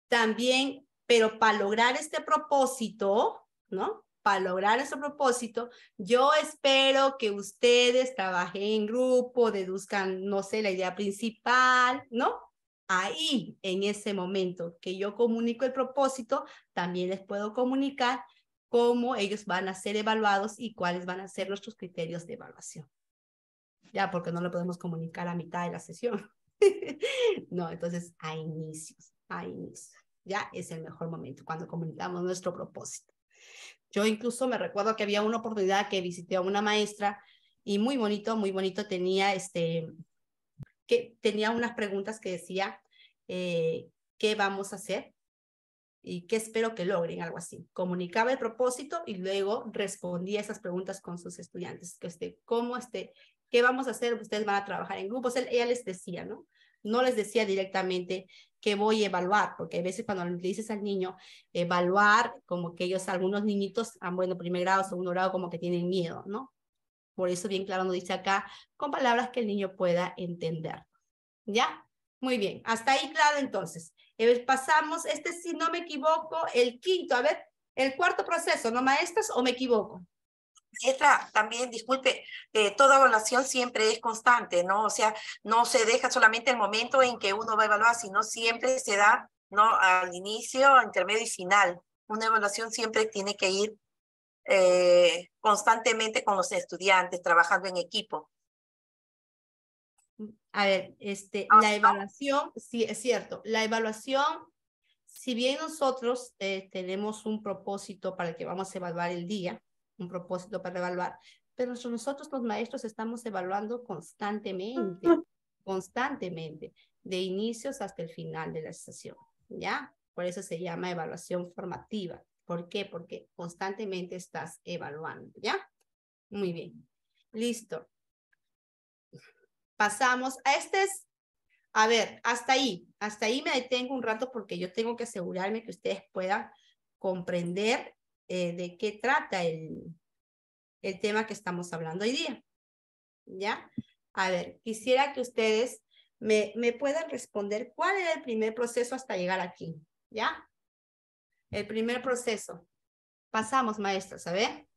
Speaker 1: también, pero para lograr este propósito, ¿no? Para lograr ese propósito, yo espero que ustedes trabajen en grupo, deduzcan, no sé, la idea principal, ¿no? Ahí, en ese momento que yo comunico el propósito, también les puedo comunicar cómo ellos van a ser evaluados y cuáles van a ser nuestros criterios de evaluación. Ya, porque no lo podemos comunicar a mitad de la sesión. No, entonces a inicios. Ya es el mejor momento cuando comunicamos nuestro propósito. Yo incluso me recuerdo que había una oportunidad que visité a una maestra y muy bonito tenía tenía unas preguntas que decía ¿qué vamos a hacer? Y qué espero que logren, algo así. Comunicaba el propósito y luego respondía esas preguntas con sus estudiantes. ¿Qué vamos a hacer? Ustedes van a trabajar en grupos. Ella les decía, ¿no? No les decía directamente qué voy a evaluar, porque a veces cuando le dices al niño evaluar, como que algunos niñitos, bueno, primer grado, segundo grado, como que tienen miedo, ¿no? Por eso bien claro nos dice acá, con palabras que el niño pueda entender. ¿Ya? Muy bien, hasta ahí claro entonces. Pasamos, si no me equivoco, el quinto, a ver, el cuarto proceso, ¿no, maestras, o me equivoco?
Speaker 12: Maestra, también, disculpe, toda evaluación siempre es constante, ¿no? O sea, no se deja solamente el momento en que uno va a evaluar, sino siempre se da, ¿no? Al inicio, intermedio y final. Una evaluación siempre tiene que ir constantemente con los estudiantes, trabajando en equipo.
Speaker 1: A ver, la evaluación, sí, es cierto, la evaluación, si bien nosotros tenemos un propósito para el que vamos a evaluar el día, un propósito para evaluar, pero nosotros los maestros estamos evaluando constantemente, constantemente, de inicios hasta el final de la sesión, ¿ya? Por eso se llama evaluación formativa. ¿Por qué? Porque constantemente estás evaluando, ¿ya? Muy bien. Listo. Pasamos a a ver, hasta ahí me detengo un rato porque yo tengo que asegurarme que ustedes puedan comprender de qué trata el tema que estamos hablando hoy día, ¿ya? A ver, quisiera que ustedes me puedan responder cuál era el primer proceso hasta llegar aquí, ¿ya? El primer proceso. Pasamos, maestras, a ver.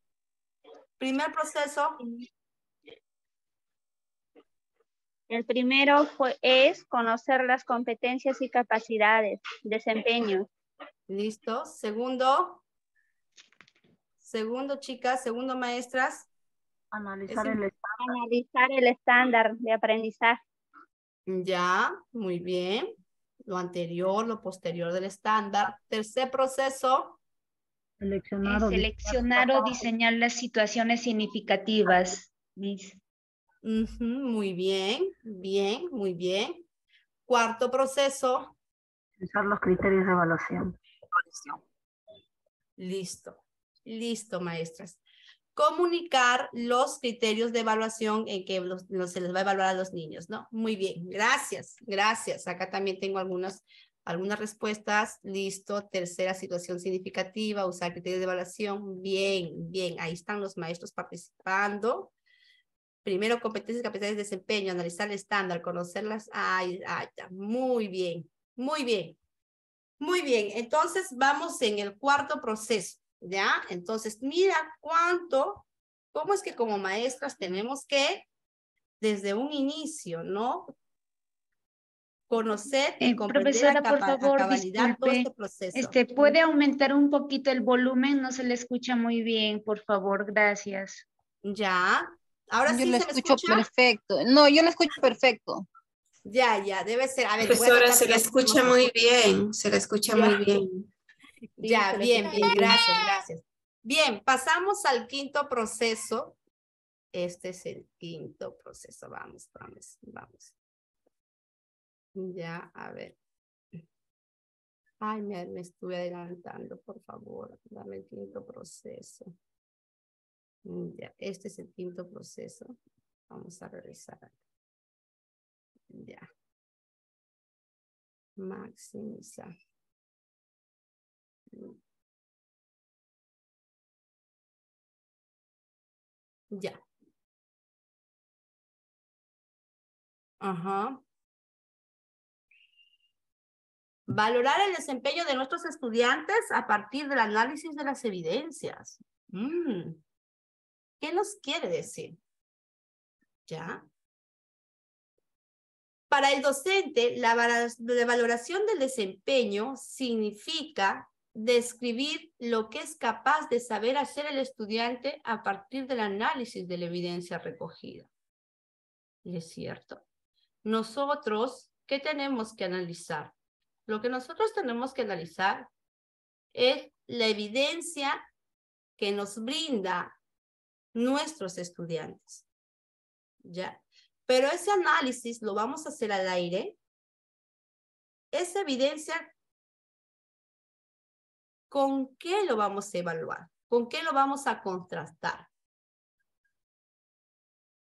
Speaker 1: Primer proceso.
Speaker 3: El primero es conocer las competencias y capacidades, desempeño.
Speaker 1: Listo. Segundo. Segundo, chicas. Segundo, maestras.
Speaker 2: Analizar
Speaker 3: el estándar de aprendizaje.
Speaker 1: Ya, muy bien. Lo anterior, lo posterior del estándar. Tercer proceso.
Speaker 10: Seleccionar o diseñar las situaciones significativas, Miss.
Speaker 1: Muy bien, muy bien. Cuarto proceso.
Speaker 2: Usar los criterios de evaluación.
Speaker 1: Listo, listo, maestras. Comunicar los criterios de evaluación en que se les va a evaluar a los niños, ¿no? Muy bien, gracias, gracias. Acá también tengo algunas respuestas. Listo, tercera situación significativa, usar criterios de evaluación. Bien, bien, ahí están los maestros participando. Primero, competencias y capacidades de desempeño, analizar el estándar, conocerlas. Ay, muy bien, muy bien. Muy bien, entonces vamos en el cuarto proceso, ¿ya? Entonces, mira cómo es que como maestras tenemos que, desde un inicio, ¿no? Conocer y comprender
Speaker 10: Profesora, por favor,
Speaker 1: a cabalidad todo este
Speaker 10: disculpe.
Speaker 1: proceso.
Speaker 10: ¿Puede aumentar un poquito el volumen? No se le escucha muy bien, por favor, gracias.
Speaker 1: Ya, ahora sí
Speaker 13: Yo lo
Speaker 1: se me
Speaker 13: escucho
Speaker 1: escucha.
Speaker 13: perfecto. No, yo lo escucho perfecto.
Speaker 1: Ya, debe ser. A ver,
Speaker 5: profesora, se la escucha muy bien, se la escucha muy bien.
Speaker 1: Ya, bien, gracias. Bien, pasamos al quinto proceso. Este es el quinto proceso. Vamos. Ya, a ver. Ay, me estuve adelantando, por favor. Dame el quinto proceso. Ya, este es el quinto proceso. Vamos a revisar. Ya. Maximizar. Ya. Ajá. Valorar el desempeño de nuestros estudiantes a partir del análisis de las evidencias. ¿Qué nos quiere decir? ¿Ya? Para el docente, la valoración del desempeño significa describir lo que es capaz de saber hacer el estudiante a partir del análisis de la evidencia recogida. Y es cierto. Nosotros, ¿qué tenemos que analizar? Lo que nosotros tenemos que analizar es la evidencia que nos brinda nuestros estudiantes. ¿Ya? Pero ese análisis lo vamos a hacer al aire. Esa evidencia, ¿con qué lo vamos a evaluar? ¿Con qué lo vamos a contrastar?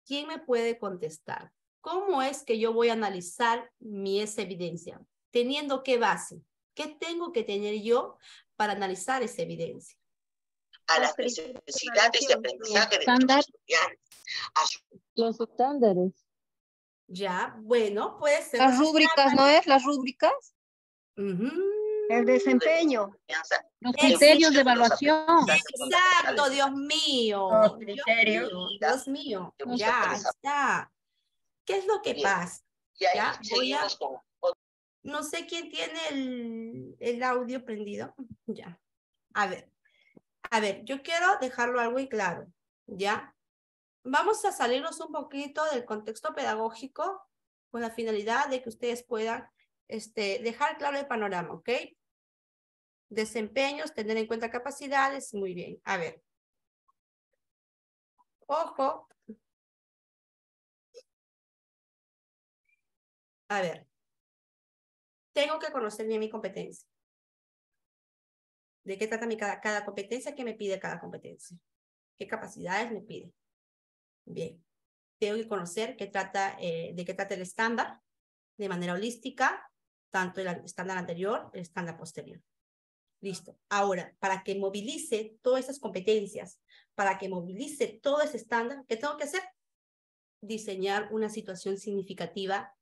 Speaker 1: ¿Quién me puede contestar? ¿Cómo es que yo voy a analizar esa evidencia? ¿Teniendo qué base? ¿Qué tengo que tener yo para analizar esa evidencia?
Speaker 12: A las necesidades de aprendizaje de nuestros estudiantes.
Speaker 8: Los estándares.
Speaker 1: Ya, bueno, puede ser.
Speaker 13: Las rúbricas, ¿no es? Las rúbricas.
Speaker 2: El desempeño.
Speaker 7: Los criterios de evaluación.
Speaker 1: Exacto, Dios mío.
Speaker 2: Los criterios.
Speaker 1: Dios mío. Ya está. ¿Qué es lo que pasa? Ya, no sé quién tiene el audio prendido. Ya. A ver, yo quiero dejarlo algo muy claro. ¿Ya? Vamos a salirnos un poquito del contexto pedagógico con la finalidad de que ustedes puedan dejar claro el panorama, ¿ok? Desempeños, tener en cuenta capacidades, muy bien. A ver. Ojo. A ver. Tengo que conocer bien mi competencia. ¿De qué trata cada competencia? ¿Qué me pide cada competencia? ¿Qué capacidades me pide? Bien. Tengo que conocer de qué trata el estándar de manera holística, tanto el estándar anterior, el estándar posterior. Listo. Ahora, para que movilice todas esas competencias, para que movilice todo ese estándar, ¿qué tengo que hacer? Diseñar una situación significativa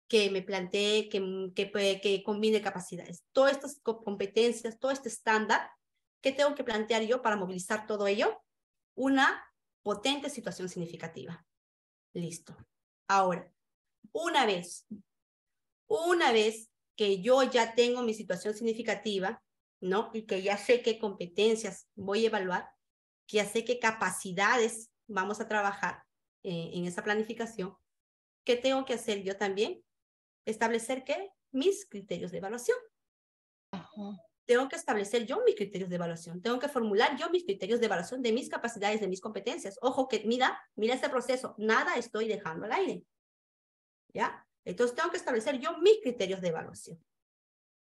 Speaker 1: que me plantee, que combine capacidades. Todas estas competencias, todo este estándar, ¿qué tengo que plantear yo para movilizar todo ello? Una potente situación significativa. Listo. Ahora, una vez que yo ya tengo mi situación significativa, ¿no? Y que ya sé qué competencias voy a evaluar, que ya sé qué capacidades vamos a trabajar en esa planificación, ¿qué tengo que hacer yo también? Establecer, ¿qué? Mis criterios de evaluación. Tengo que establecer yo mis criterios de evaluación. Tengo que formular yo mis criterios de evaluación de mis capacidades, de mis competencias. Ojo que, mira este proceso. Nada estoy dejando al aire. ¿Ya? Entonces tengo que establecer yo mis criterios de evaluación.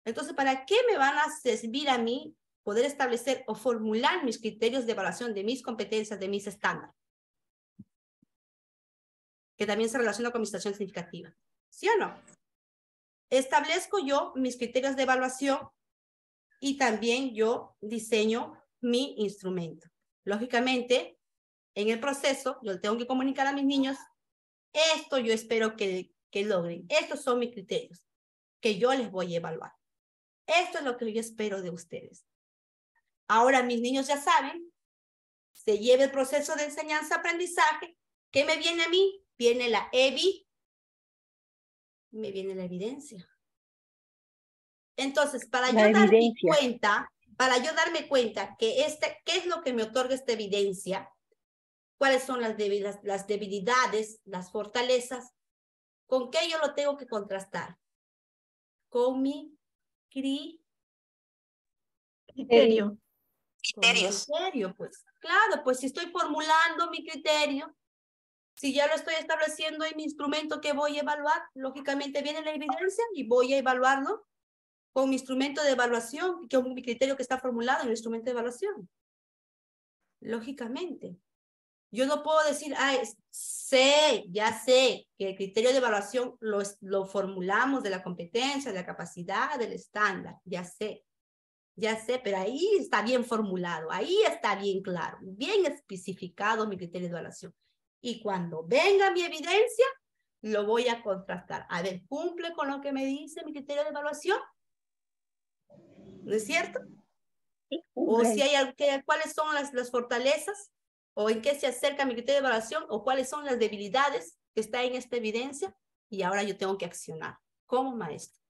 Speaker 1: Entonces, ¿para qué me van a servir a mí poder establecer o formular mis criterios de evaluación de mis competencias, de mis estándares? Que también se relaciona con mi situación significativa. ¿Sí o no? Establezco yo mis criterios de evaluación y también yo diseño mi instrumento. Lógicamente, en el proceso, yo tengo que comunicar a mis niños, esto yo espero que logren. Estos son mis criterios que yo les voy a evaluar. Esto es lo que yo espero de ustedes. Ahora mis niños ya saben, se lleva el proceso de enseñanza-aprendizaje. ¿Qué me viene a mí? Viene la me viene la evidencia. Entonces, para yo darme cuenta que ¿qué es lo que me otorga esta evidencia? ¿Cuáles son las debilidades, las fortalezas? ¿Con qué yo lo tengo que contrastar? Con mi criterio.
Speaker 12: Criterios.
Speaker 1: Criterio, pues. Claro, pues si estoy formulando mi criterio, si ya lo estoy estableciendo en mi instrumento que voy a evaluar, lógicamente viene la evidencia y voy a evaluarlo con mi instrumento de evaluación, con mi criterio que está formulado en el instrumento de evaluación. Lógicamente. Yo no puedo decir, ya sé que el criterio de evaluación lo formulamos de la competencia, de la capacidad, del estándar, ya sé, pero ahí está bien formulado, ahí está bien claro, bien especificado mi criterio de evaluación. Y cuando venga mi evidencia, lo voy a contrastar. A ver, ¿cumple con lo que me dice mi criterio de evaluación? ¿No es cierto?
Speaker 3: Sí,
Speaker 1: o si hay cuáles son las fortalezas, o en qué se acerca mi criterio de evaluación, o cuáles son las debilidades que está en esta evidencia, y ahora yo tengo que accionar como maestro.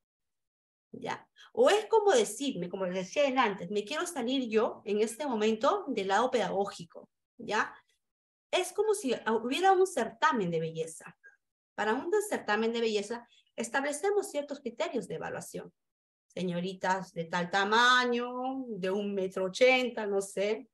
Speaker 1: ¿Ya? O es como decirme, como les decía antes, me quiero salir yo en este momento del lado pedagógico, ¿ya? Es como si hubiera un certamen de belleza. Para un certamen de belleza establecemos ciertos criterios de evaluación. Señoritas de tal tamaño, de 1,80 m, no sé.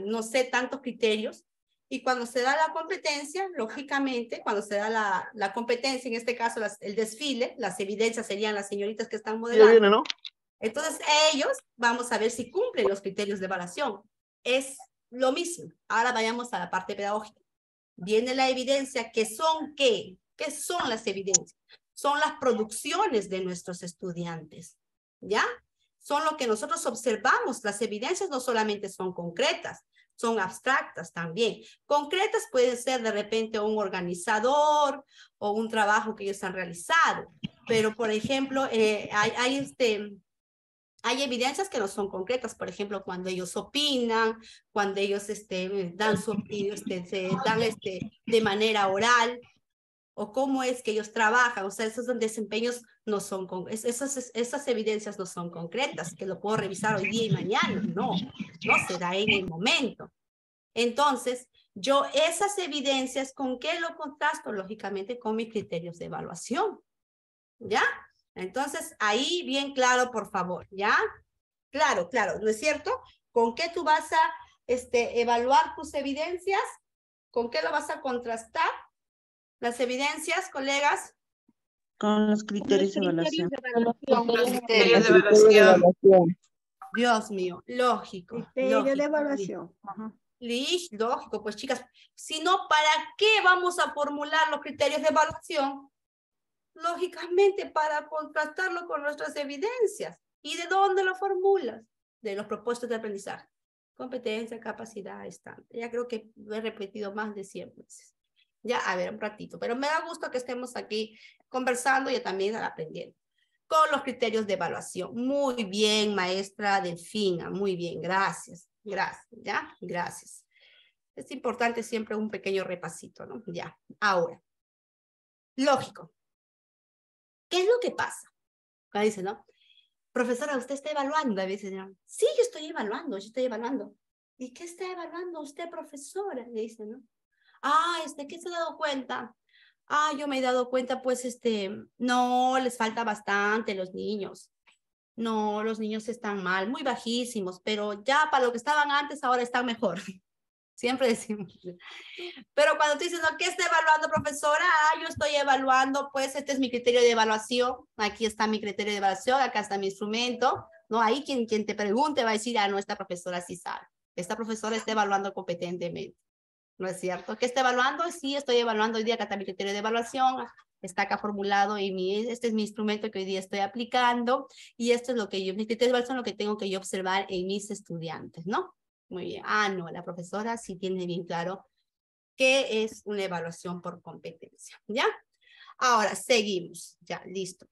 Speaker 1: No sé, tantos criterios. Y cuando se da la competencia, lógicamente, cuando se da la competencia, en este caso el desfile, las evidencias serían las señoritas que están modelando.
Speaker 14: Ya viene, ¿no?
Speaker 1: Entonces ellos, vamos a ver si cumplen los criterios de evaluación. Es lo mismo. Ahora vayamos a la parte pedagógica. Viene la evidencia, ¿qué son qué? ¿Qué son las evidencias? Son las producciones de nuestros estudiantes, ¿ya? Son lo que nosotros observamos. Las evidencias no solamente son concretas, son abstractas también. Concretas pueden ser de repente un organizador o un trabajo que ellos han realizado, pero por ejemplo, hay evidencias que no son concretas, por ejemplo, cuando ellos opinan, cuando ellos dan de manera oral, o cómo es que ellos trabajan, o sea, esos desempeños no son, esas evidencias no son concretas, que lo puedo revisar hoy día y mañana, no se da en el momento. Entonces, Yo esas evidencias, ¿con qué lo contrasto? Lógicamente con mis criterios de evaluación. ¿Ya? Entonces, ahí bien claro, por favor, ¿ya? Claro, claro, ¿no es cierto? ¿Con qué tú vas a evaluar tus evidencias? ¿Con qué lo vas a contrastar? Las evidencias, colegas.
Speaker 2: Con los criterios de evaluación.
Speaker 5: Criterios de evaluación.
Speaker 1: Dios mío, lógico.
Speaker 2: Criterio
Speaker 1: lógico.
Speaker 2: de evaluación. Ajá.
Speaker 1: Lógico, pues chicas, si no, ¿para qué vamos a formular los criterios de evaluación? Lógicamente, para contrastarlo con nuestras evidencias. ¿Y de dónde lo formulas? De los propósitos de aprendizaje. Competencia, capacidad, estándar. Ya creo que lo he repetido más de 100 veces. Ya, a ver, un ratito. Pero me da gusto que estemos aquí conversando y también aprendiendo. Con los criterios de evaluación. Muy bien, maestra Delfina. Muy bien, gracias. Gracias, ¿ya? Gracias. Es importante siempre un pequeño repasito, ¿no? Ya, ahora. Lógico. ¿Qué es lo que pasa? Cuando dice, ¿no? Profesora, ¿usted está evaluando? A veces, ¿no? Sí, yo estoy evaluando. ¿Y qué está evaluando usted, profesora? Le dice, ¿no? ¿Qué se ha dado cuenta? Yo me he dado cuenta, pues, no, les falta bastante los niños. No, los niños están mal, muy bajísimos, pero ya para lo que estaban antes, ahora están mejor. Siempre decimos. Pero cuando tú dices, ¿no? ¿Qué está evaluando, profesora? Yo estoy evaluando, pues este es mi criterio de evaluación. Aquí está mi criterio de evaluación, acá está mi instrumento. ¿No? Ahí quien te pregunte va a decir, no, esta profesora sí sabe. Esta profesora está evaluando competentemente. ¿No es cierto? ¿Qué está evaluando? Sí, estoy evaluando hoy día, acá está mi criterio de evaluación. Está acá formulado y este es mi instrumento que hoy día estoy aplicando. Y esto es lo que mi criterio de evaluación, lo que tengo que yo observar en mis estudiantes, ¿no? Muy bien. No, la profesora sí tiene bien claro qué es una evaluación por competencia, ¿ya? Ahora, seguimos. Ya, listo.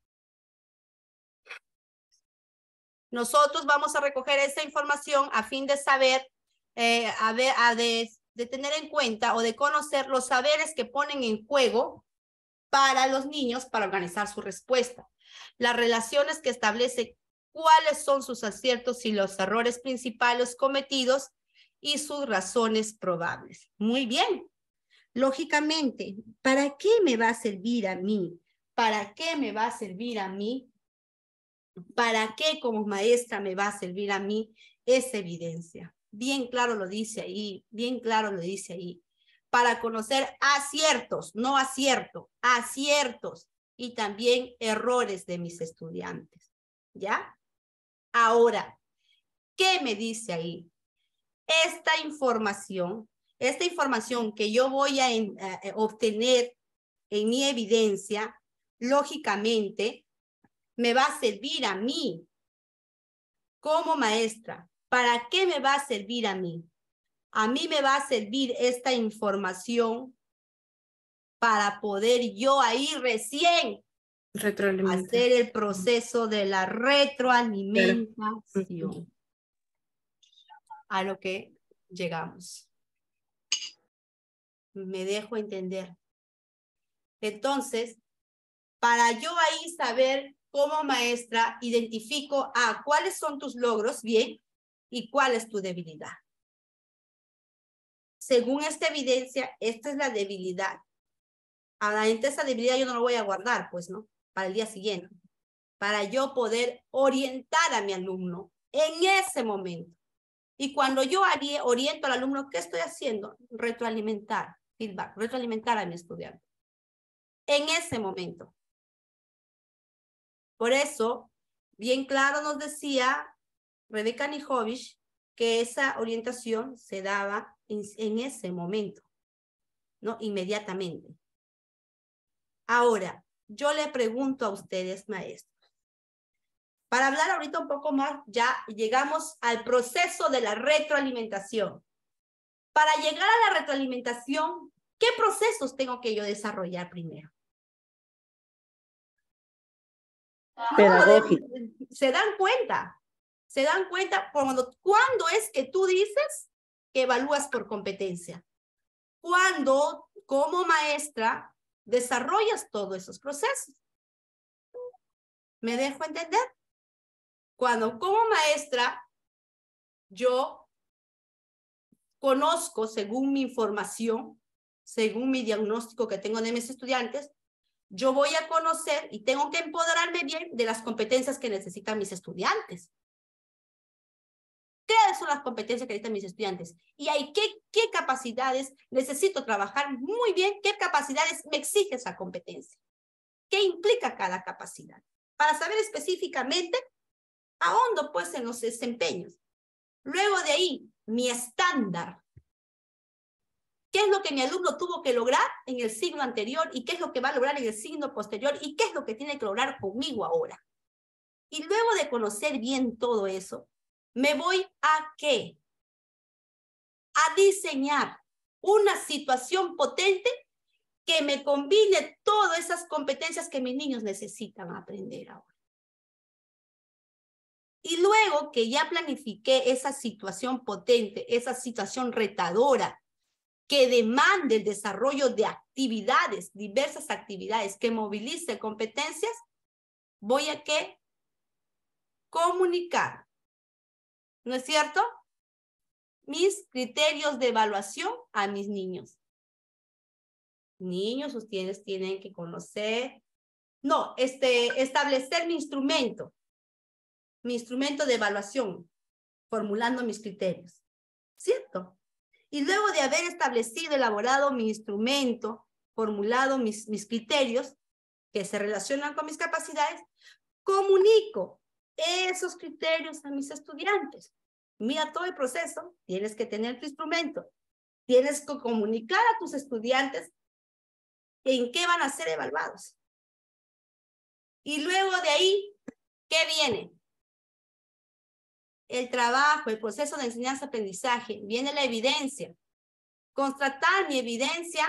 Speaker 1: Nosotros vamos a recoger esa información a fin de saber, de tener en cuenta o de conocer los saberes que ponen en juego para los niños para organizar su respuesta. Las relaciones que establece cuáles son sus aciertos y los errores principales cometidos y sus razones probables. Muy bien. Lógicamente, ¿para qué me va a servir a mí? ¿Para qué me va a servir a mí? ¿Para qué como maestra me va a servir a mí esa evidencia? Bien claro lo dice ahí, bien claro lo dice ahí. Para conocer aciertos, no acierto, aciertos y también errores de mis estudiantes. ¿Ya? Ahora, ¿qué me dice ahí? Esta información que yo voy a obtener en mi evidencia, lógicamente, me va a servir a mí como maestra. ¿Para qué me va a servir a mí? A mí me va a servir esta información para poder yo ahí recién hacer el proceso de la retroalimentación. A lo que llegamos. Me dejo entender. Entonces, para yo ahí saber como maestra, identifico cuáles son tus logros, bien, y cuál es tu debilidad. Según esta evidencia, esta es la debilidad. Ahora, entre esa debilidad yo no lo voy a guardar, pues, ¿no? Para el día siguiente. Para yo poder orientar a mi alumno en ese momento. Y cuando yo oriento al alumno, ¿qué estoy haciendo? Retroalimentar, feedback, retroalimentar a mi estudiante. En ese momento. Por eso, bien claro nos decía Rebeca Nijovic que esa orientación se daba en ese momento, ¿no? Inmediatamente. Ahora, yo le pregunto a ustedes, maestros, para hablar ahorita un poco más, ya llegamos al proceso de la retroalimentación. Para llegar a la retroalimentación, ¿qué procesos tengo que yo desarrollar primero?
Speaker 2: Pedagógico.
Speaker 1: ¿Se dan cuenta? ¿Se dan cuenta cuándo es que tú dices que evalúas por competencia? Cuando, como maestra, desarrollas todos esos procesos. ¿Me dejo entender? Cuando como maestra, yo conozco, según mi información, según mi diagnóstico que tengo de mis estudiantes, yo voy a conocer y tengo que empoderarme bien de las competencias que necesitan mis estudiantes. ¿Qué son las competencias que necesitan mis estudiantes? Y hay qué capacidades necesito trabajar muy bien, qué capacidades me exige esa competencia. ¿Qué implica cada capacidad? Para saber específicamente ahondo pues en los desempeños. Luego de ahí, mi estándar. ¿Qué es lo que mi alumno tuvo que lograr en el siglo anterior y qué es lo que va a lograr en el siglo posterior y qué es lo que tiene que lograr conmigo ahora? Y luego de conocer bien todo eso, me voy a ¿qué? A diseñar una situación potente que me combine todas esas competencias que mis niños necesitan aprender ahora. Y luego que ya planifiqué esa situación potente, esa situación retadora, que demande el desarrollo de actividades, diversas actividades que movilice competencias, voy a ¿qué? Comunicar. ¿No es cierto? Mis criterios de evaluación a mis niños. Niños, ustedes tienen que conocer, establecer mi instrumento de evaluación, formulando mis criterios. ¿Cierto? Y luego de haber establecido, elaborado mi instrumento, formulado mis criterios que se relacionan con mis capacidades, comunico esos criterios a mis estudiantes. Mira todo el proceso, tienes que tener tu instrumento, tienes que comunicar a tus estudiantes en qué van a ser evaluados. Y luego de ahí, ¿qué viene? El trabajo, el proceso de enseñanza-aprendizaje, viene la evidencia. Contrastar mi evidencia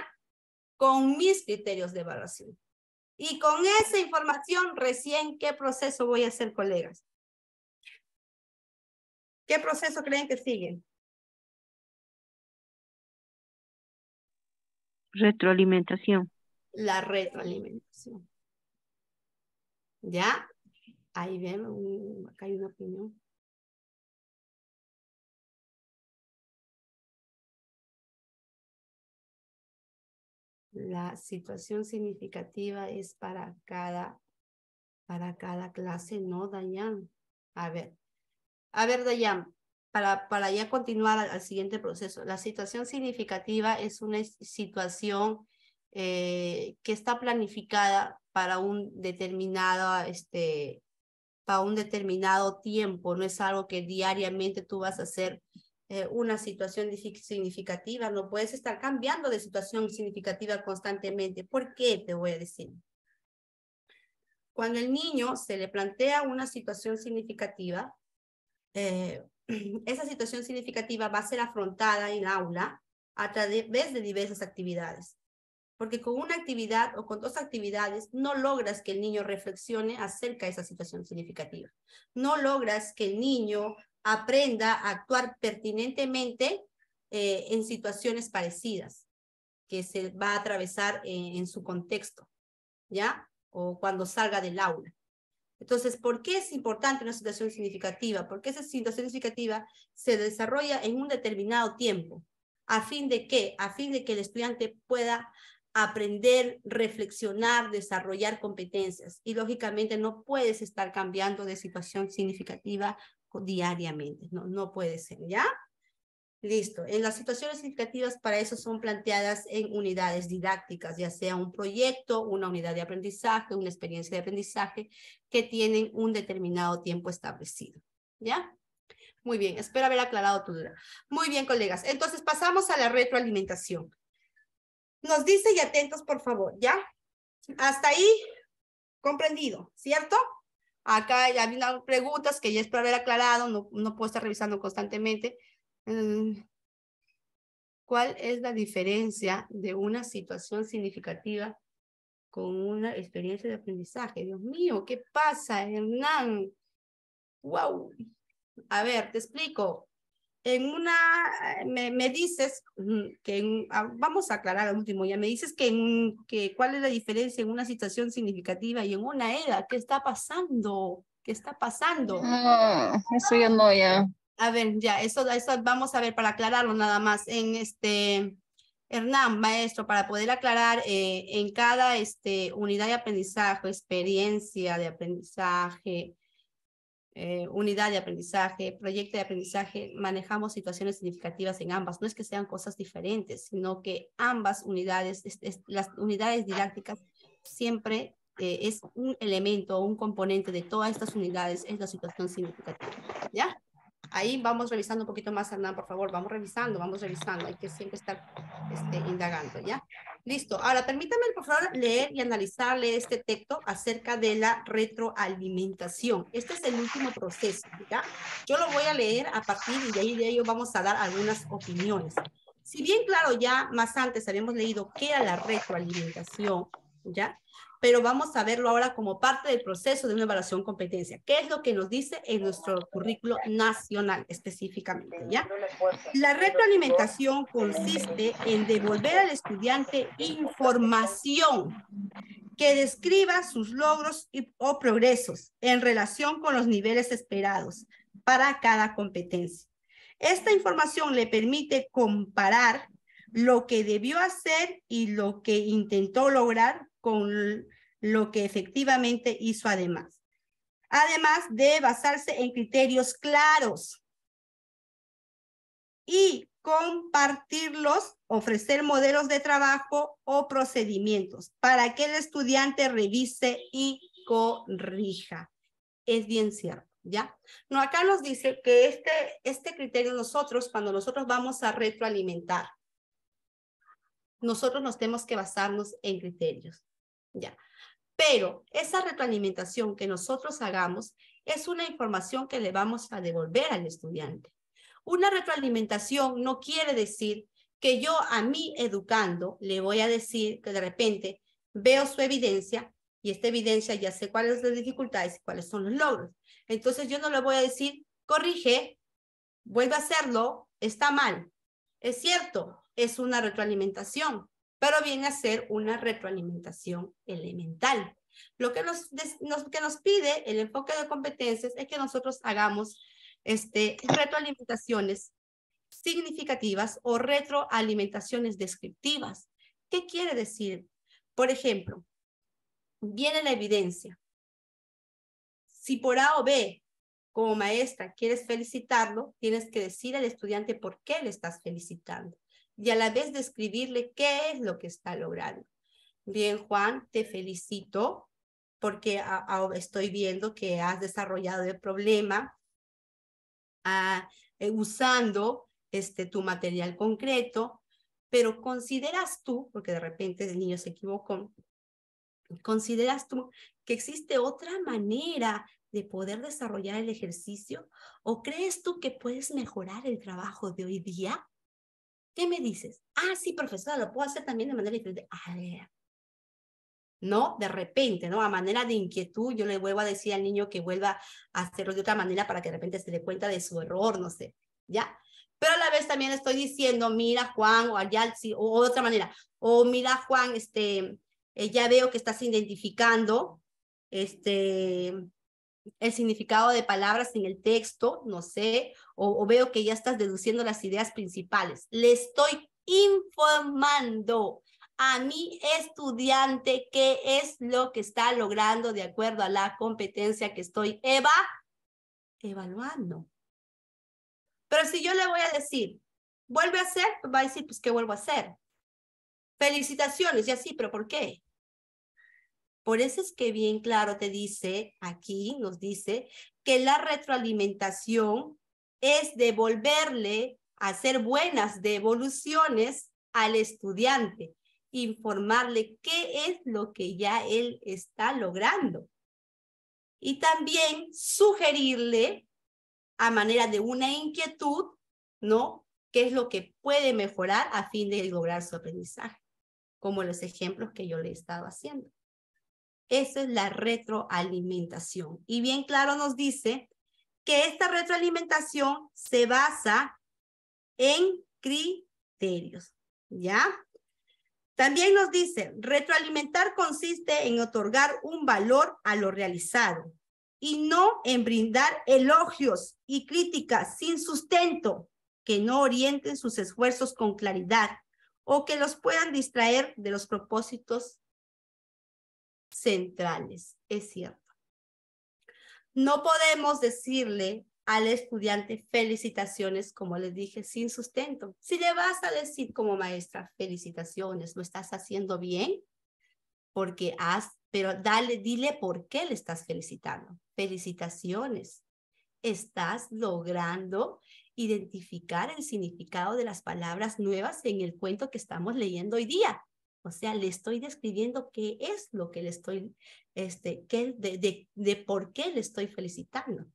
Speaker 1: con mis criterios de evaluación. Y con esa información recién, ¿qué proceso voy a hacer, colegas? ¿Qué proceso creen que siguen?
Speaker 8: Retroalimentación.
Speaker 1: La retroalimentación. ¿Ya? Ahí ven, acá hay una opinión. La situación significativa es para cada clase, ¿no, Dayan? A ver, Dayan, para ya continuar al siguiente proceso. La situación significativa es una situación que está planificada para un determinado tiempo, no es algo que diariamente tú vas a hacer una situación significativa, no puedes estar cambiando de situación significativa constantemente. ¿Por qué? Te voy a decir. Cuando el niño se le plantea una situación significativa, esa situación significativa va a ser afrontada en aula a través de diversas actividades. Porque con una actividad o con dos actividades no logras que el niño reflexione acerca de esa situación significativa. No logras que el niño aprenda a actuar pertinentemente en situaciones parecidas que se va a atravesar en su contexto, ¿ya? O cuando salga del aula. Entonces, ¿por qué es importante una situación significativa? Porque esa situación significativa se desarrolla en un determinado tiempo. ¿A fin de qué? A fin de que el estudiante pueda aprender, reflexionar, desarrollar competencias. Y lógicamente no puedes estar cambiando de situación significativa diariamente. No puede ser, ¿ya? Listo. En las situaciones significativas para eso son planteadas en unidades didácticas, ya sea un proyecto, una unidad de aprendizaje, una experiencia de aprendizaje que tienen un determinado tiempo establecido, ¿ya? Muy bien, espero haber aclarado tu duda. Muy bien, colegas. Entonces pasamos a la retroalimentación. Nos dice y atentos, por favor, ¿ya? Hasta ahí, comprendido, ¿cierto? Acá ya hay unas preguntas que ya espero haber aclarado, no puedo estar revisando constantemente. ¿Cuál es la diferencia de una situación significativa con una experiencia de aprendizaje? Dios mío, ¿qué pasa, Hernán? ¡Wow! A ver, te explico. Me dices que vamos a aclarar al último ya, me dices que cuál es la diferencia en una situación significativa y en una EDA. ¿Qué está pasando? ¿Qué está pasando?
Speaker 13: No, eso ya no, ya.
Speaker 1: A ver, ya, eso vamos a ver para aclararlo nada más. En Hernán, maestro, para poder aclarar en cada unidad de aprendizaje, experiencia de aprendizaje, unidad de aprendizaje, proyecto de aprendizaje, manejamos situaciones significativas en ambas. No es que sean cosas diferentes, sino que ambas unidades, las unidades didácticas, siempre es un elemento, un componente de todas estas unidades, es la situación significativa. ¿Ya? Ahí vamos revisando un poquito más, Hernán, por favor. Vamos revisando. Hay que siempre estar indagando, ¿ya? Listo. Ahora, permítame, por favor, leer y analizarle este texto acerca de la retroalimentación. Este es el último proceso, ¿ya? Yo lo voy a leer a partir de ahí, de ello vamos a dar algunas opiniones. Si bien, claro, ya más antes habíamos leído qué era la retroalimentación, ¿ya? Pero vamos a verlo ahora como parte del proceso de una evaluación competencia. ¿Qué es lo que nos dice en nuestro currículo nacional específicamente, ya? La retroalimentación consiste en devolver al estudiante información que describa sus logros o progresos en relación con los niveles esperados para cada competencia. Esta información le permite comparar lo que debió hacer y lo que intentó lograr con lo que efectivamente hizo además. Además de basarse en criterios claros y compartirlos, ofrecer modelos de trabajo o procedimientos para que el estudiante revise y corrija. Es bien cierto, ¿ya? No, acá nos dice que este criterio cuando nosotros vamos a retroalimentar, nosotros nos tenemos que basarnos en criterios, ¿ya? Pero esa retroalimentación que nosotros hagamos es una información que le vamos a devolver al estudiante. Una retroalimentación no quiere decir que yo a mi educando le voy a decir que de repente veo su evidencia y esta evidencia ya sé cuáles son las dificultades y cuáles son los logros. Entonces yo no le voy a decir, corrige, vuelve a hacerlo, está mal. Es cierto, es una retroalimentación, pero viene a ser una retroalimentación elemental. Lo que nos pide el enfoque de competencias es que nosotros hagamos retroalimentaciones significativas o retroalimentaciones descriptivas. ¿Qué quiere decir? Por ejemplo, viene la evidencia. Si por A o B, como maestra, quieres felicitarlo, tienes que decir al estudiante por qué le estás felicitando y a la vez describirle qué es lo que está logrando. Bien, Juan, te felicito porque estoy viendo que has desarrollado el problema usando tu material concreto, pero consideras tú, porque de repente el niño se equivocó, ¿consideras tú que existe otra manera de poder desarrollar el ejercicio? ¿O crees tú que puedes mejorar el trabajo de hoy día? ¿Qué me dices? Ah, sí, profesora, lo puedo hacer también de manera diferente. A ver. ¿No? De repente, ¿no? A manera de inquietud, yo le vuelvo a decir al niño que vuelva a hacerlo de otra manera para que de repente se dé cuenta de su error, no sé, ¿ya? Pero a la vez también estoy diciendo, mira, Juan, o allá, sí, o otra manera, o mira, Juan, ya veo que estás identificando, el significado de palabras en el texto, no sé, o veo que ya estás deduciendo las ideas principales. Le estoy informando a mi estudiante qué es lo que está logrando de acuerdo a la competencia que estoy evaluando. Pero si yo le voy a decir, vuelve a hacer, va a decir, pues, ¿qué vuelvo a hacer? Felicitaciones, y así, ¿pero por qué? Por eso es que bien claro te dice, aquí nos dice, que la retroalimentación es devolverle, hacer buenas devoluciones al estudiante, informarle qué es lo que ya él está logrando. Y también sugerirle, a manera de una inquietud, ¿no? ¿Qué es lo que puede mejorar a fin de lograr su aprendizaje? Como los ejemplos que yo le estaba haciendo. Esa es la retroalimentación. Y bien claro nos dice que esta retroalimentación se basa en criterios, ¿ya? También nos dice, retroalimentar consiste en otorgar un valor a lo realizado y no en brindar elogios y críticas sin sustento que no orienten sus esfuerzos con claridad o que los puedan distraer de los propósitos centrales. Es cierto. No podemos decirle al estudiante felicitaciones, como les dije, sin sustento. Si le vas a decir como maestra, felicitaciones, lo estás haciendo bien, porque pero dile por qué le estás felicitando. Felicitaciones. Estás logrando identificar el significado de las palabras nuevas en el cuento que estamos leyendo hoy día. O sea, le estoy describiendo qué es lo que le estoy, de por qué le estoy felicitando.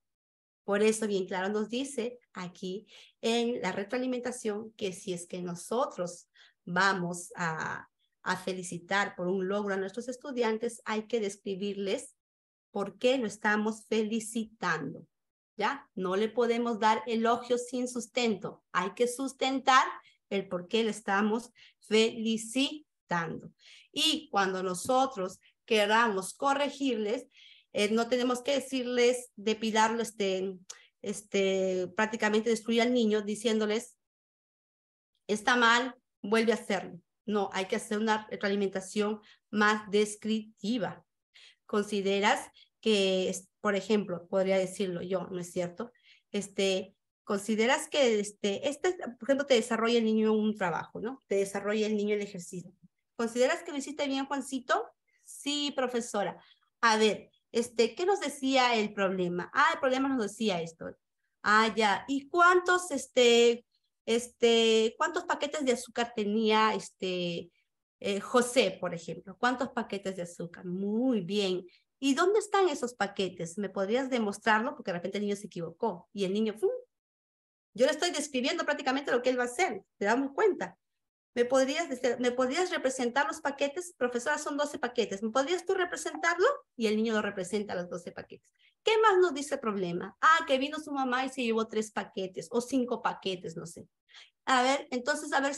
Speaker 1: Por eso bien claro nos dice aquí en la retroalimentación que si es que nosotros vamos a felicitar por un logro a nuestros estudiantes, hay que describirles por qué lo estamos felicitando. ¿Ya? No le podemos dar elogios sin sustento. Hay que sustentar el por qué le estamos felicitando. Y cuando nosotros queramos corregirles, no tenemos que decirles, depilarlo, prácticamente destruir al niño diciéndoles, está mal, vuelve a hacerlo. No, hay que hacer una retroalimentación más descriptiva. ¿Consideras que, por ejemplo, podría decirlo yo, ¿no es cierto? ¿Consideras que por ejemplo, te desarrolla el niño un trabajo, ¿no? Te desarrolla el niño el ejercicio. ¿Consideras que lo hiciste bien, Juancito? Sí, profesora. A ver, ¿qué nos decía el problema? Ah, el problema nos decía esto. Ah, ya. ¿Y cuántos paquetes de azúcar tenía José, por ejemplo? ¿Cuántos paquetes de azúcar? Muy bien. ¿Y dónde están esos paquetes? ¿Me podrías demostrarlo? Porque de repente el niño se equivocó y el niño, ¡fum! Yo le estoy describiendo prácticamente lo que él va a hacer. ¿Te damos cuenta? ¿Me podrías representar los paquetes? Profesora, son 12 paquetes. ¿Me podrías tú representarlo? Y el niño lo representa los 12 paquetes. ¿Qué más nos dice el problema? Ah, que vino su mamá y se llevó 3 paquetes o 5 paquetes, no sé. A ver, entonces, a ver,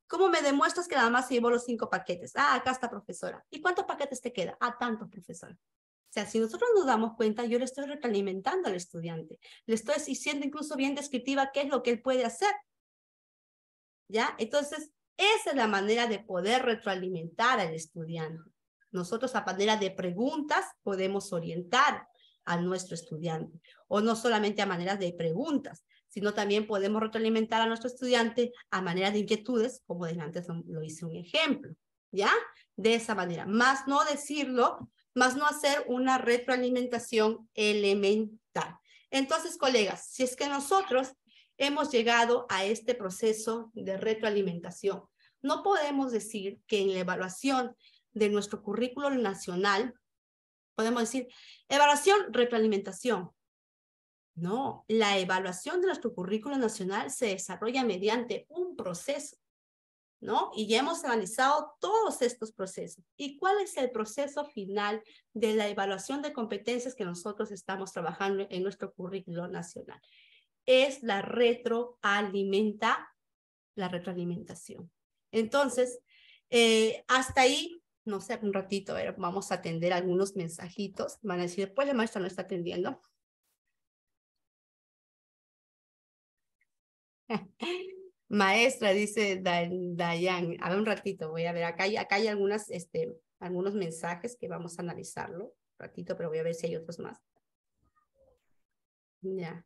Speaker 1: ¿cómo me demuestras que la mamá se llevó los 5 paquetes? Ah, acá está, profesora. ¿Y cuántos paquetes te queda? Ah, tantos, profesora. O sea, si nosotros nos damos cuenta, yo le estoy retroalimentando al estudiante. Le estoy diciendo incluso bien descriptiva qué es lo que él puede hacer. ¿Ya? Entonces, esa es la manera de poder retroalimentar al estudiante. Nosotros a manera de preguntas podemos orientar a nuestro estudiante. O no solamente a manera de preguntas, sino también podemos retroalimentar a nuestro estudiante a manera de inquietudes, como delante lo hice un ejemplo. ¿Ya? De esa manera. Más no decirlo, más no hacer una retroalimentación elemental. Entonces, colegas, si es que nosotros hemos llegado a este proceso de retroalimentación, no podemos decir que en la evaluación de nuestro currículo nacional, podemos decir, evaluación, retroalimentación. No, la evaluación de nuestro currículo nacional se desarrolla mediante un proceso, ¿no? Y ya hemos analizado todos estos procesos. ¿Y cuál es el proceso final de la evaluación de competencias que nosotros estamos trabajando en nuestro currículo nacional? Es la retroalimentación. Entonces, hasta ahí, no sé, un ratito, a ver, vamos a atender algunos mensajitos. Van a decir, pues la maestra no está atendiendo. Maestra, dice Dayan. A ver, un ratito, voy a ver, acá hay algunos mensajes que vamos a analizarlo. Un ratito, pero voy a ver si hay otros más. Ya.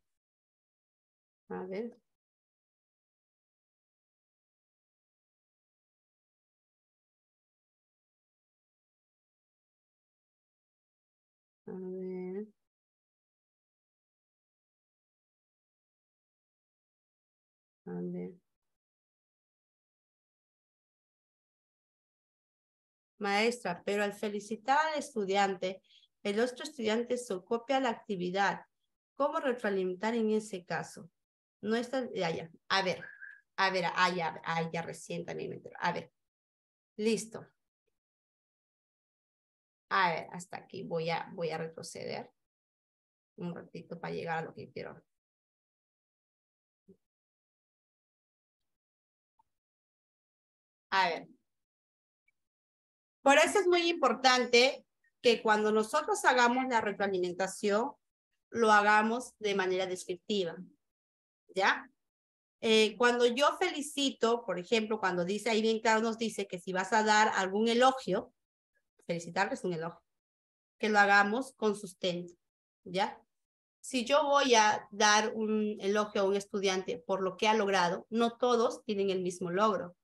Speaker 1: A ver. A ver. A ver. Maestra, pero al felicitar al estudiante, el otro estudiante se copia la actividad. ¿Cómo retroalimentar en ese caso? No está, ya. A ver, ya recién también me entero. A ver, listo. A ver, hasta aquí voy a retroceder un ratito para llegar a lo que quiero. A ver. Por eso es muy importante que cuando nosotros hagamos la retroalimentación, lo hagamos de manera descriptiva, ¿ya? Cuando yo felicito, por ejemplo, cuando dice ahí bien claro nos dice que si vas a dar algún elogio, felicitarle es un elogio, que lo hagamos con sustento, ¿ya? Si yo voy a dar un elogio a un estudiante por lo que ha logrado, no todos tienen el mismo logro.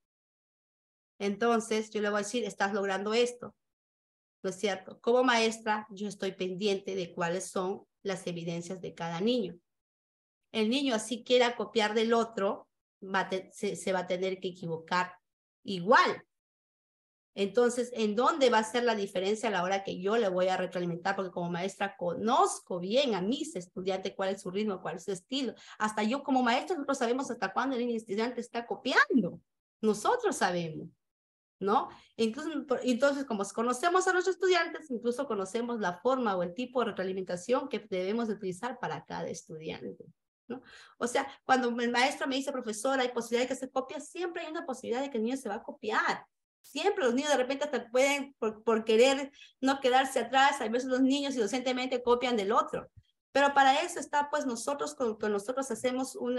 Speaker 1: Entonces, yo le voy a decir, estás logrando esto, ¿no es cierto? Como maestra, yo estoy pendiente de cuáles son las evidencias de cada niño. El niño así quiera copiar del otro, se va a tener que equivocar igual. Entonces, ¿en dónde va a ser la diferencia a la hora que yo le voy a retroalimentar? Porque como maestra conozco bien a mis estudiantes cuál es su ritmo, cuál es su estilo. Hasta yo como maestra, nosotros sabemos hasta cuándo el estudiante está copiando. Nosotros sabemos, ¿no? Incluso, entonces, como conocemos a nuestros estudiantes, incluso conocemos la forma o el tipo de retroalimentación que debemos utilizar para cada estudiante, ¿no? O sea, cuando el maestro me dice, profesora, hay posibilidad de que se copie, siempre hay una posibilidad de que el niño se va a copiar. Siempre los niños de repente hasta pueden, por querer no quedarse atrás, a veces los niños inocentemente copian del otro. Pero para eso está, pues nosotros, con nosotros hacemos un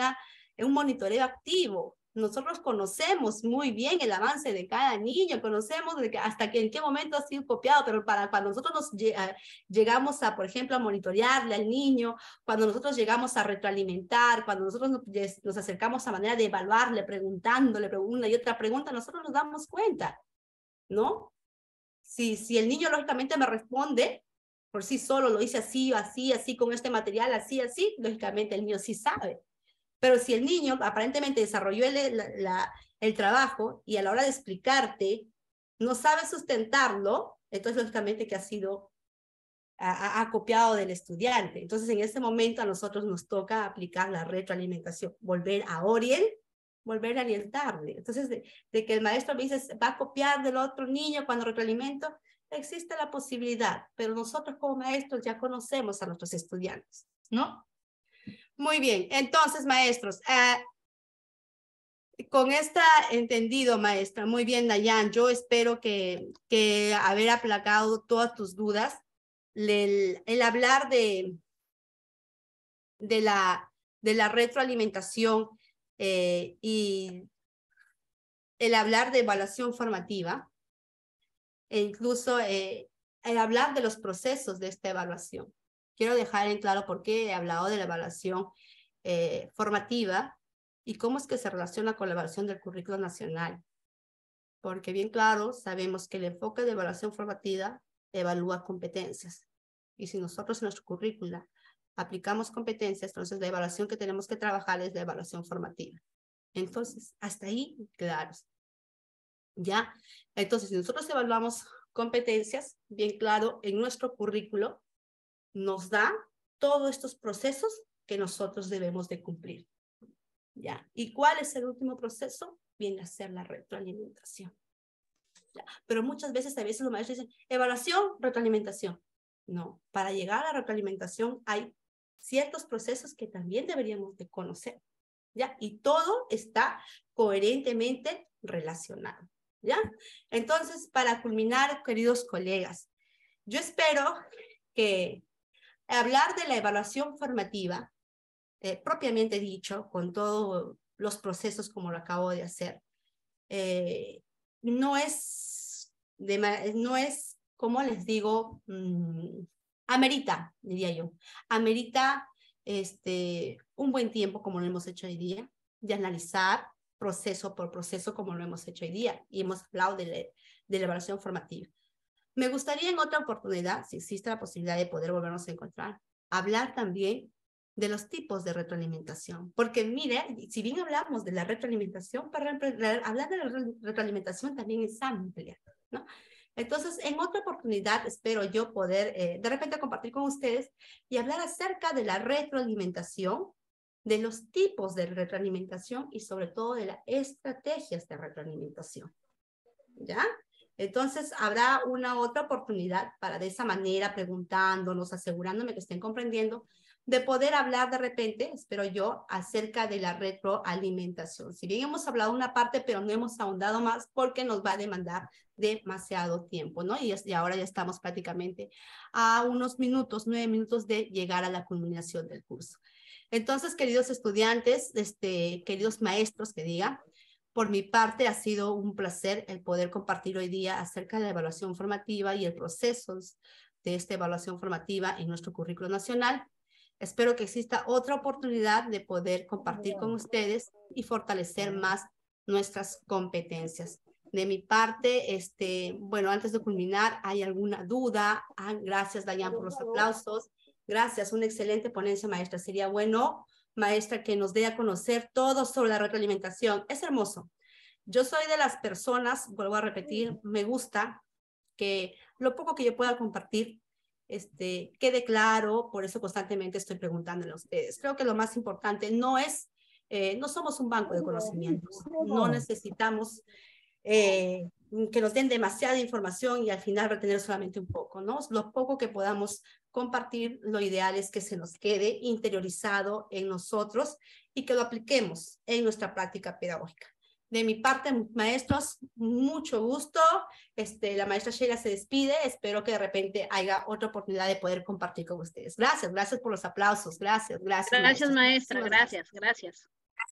Speaker 1: monitoreo activo. Nosotros conocemos muy bien el avance de cada niño, conocemos hasta que en qué momento ha sido copiado, pero para cuando nosotros llegamos a, por ejemplo, a monitorearle al niño, cuando nosotros llegamos a retroalimentar, cuando nosotros nos acercamos a manera de evaluarle, preguntándole una y otra pregunta, nosotros nos damos cuenta, ¿no? Si el niño lógicamente me responde por sí solo, lo hice así, así, así, con este material, así, así, lógicamente el niño sí sabe. Pero si el niño aparentemente desarrolló el trabajo y a la hora de explicarte no sabe sustentarlo, entonces lógicamente que ha copiado del estudiante. Entonces en ese momento a nosotros nos toca aplicar la retroalimentación, volver a orientarle. Entonces de que el maestro me dice, va a copiar del otro niño cuando retroalimento, existe la posibilidad, pero nosotros como maestros ya conocemos a nuestros estudiantes, ¿no? Muy bien, entonces, maestros, con esta entendido, maestra, muy bien, Dayan, yo espero que haber aplacado todas tus dudas, el hablar de la retroalimentación y el hablar de evaluación formativa, e incluso el hablar de los procesos de esta evaluación. Quiero dejar en claro por qué he hablado de la evaluación formativa y cómo es que se relaciona con la evaluación del currículo nacional. Porque bien claro, sabemos que el enfoque de evaluación formativa evalúa competencias. Y si nosotros en nuestro currículo aplicamos competencias, entonces la evaluación que tenemos que trabajar es la evaluación formativa. Entonces, hasta ahí, claro. ¿Ya? Entonces, si nosotros evaluamos competencias, bien claro, en nuestro currículo, nos da todos estos procesos que nosotros debemos de cumplir. ¿Ya? ¿Y cuál es el último proceso? Viene a ser la retroalimentación. ¿Ya? Pero muchas veces los maestros dicen, evaluación, retroalimentación. No, para llegar a la retroalimentación hay ciertos procesos que también deberíamos de conocer. ¿Ya? Y todo está coherentemente relacionado. ¿Ya? Entonces, para culminar, queridos colegas, yo espero que hablar de la evaluación formativa, propiamente dicho, con todos los procesos como lo acabo de hacer, no es, como les digo, amerita, diría yo, amerita un buen tiempo como lo hemos hecho hoy día, de analizar proceso por proceso como lo hemos hecho hoy día, y hemos hablado de la evaluación formativa. Me gustaría en otra oportunidad, si existe la posibilidad de poder volvernos a encontrar, hablar también de los tipos de retroalimentación. Porque mire, si bien hablamos de la retroalimentación, hablar de la retroalimentación también es amplia, ¿no? Entonces, en otra oportunidad espero yo poder de repente compartir con ustedes y hablar acerca de la retroalimentación, de los tipos de retroalimentación y sobre todo de las estrategias de retroalimentación. ¿Ya? Entonces, habrá una otra oportunidad para de esa manera, preguntándonos, asegurándome que estén comprendiendo, de poder hablar de repente, espero yo, acerca de la retroalimentación. Si bien hemos hablado una parte, pero no hemos ahondado más porque nos va a demandar demasiado tiempo, ¿no? Y ahora ya estamos prácticamente a unos minutos, 9 minutos de llegar a la culminación del curso. Entonces, queridos estudiantes, queridos maestros, que diga, por mi parte ha sido un placer el poder compartir hoy día acerca de la evaluación formativa y el proceso de esta evaluación formativa en nuestro currículo nacional. Espero que exista otra oportunidad de poder compartir con ustedes y fortalecer más nuestras competencias. De mi parte, bueno, antes de culminar, ¿hay alguna duda? Gracias, Dayan, por los aplausos. Gracias, una excelente ponencia, maestra. Sería bueno, maestra, que nos dé a conocer todo sobre la retroalimentación. Es hermoso. Yo soy de las personas, vuelvo a repetir, me gusta que lo poco que yo pueda compartir quede claro, por eso constantemente estoy preguntándole a ustedes. Creo que lo más importante no es, no somos un banco de conocimientos, no necesitamos que nos den demasiada información y al final retener solamente un poco, ¿no? Lo poco que podamos compartir, lo ideal es que se nos quede interiorizado en nosotros y que lo apliquemos en nuestra práctica pedagógica. De mi parte, maestros, mucho gusto. La maestra Sheila se despide. Espero que de repente haya otra oportunidad de poder compartir con ustedes. Gracias, gracias por los aplausos. Gracias, gracias.
Speaker 7: Gracias, maestra. Gracias, gracias.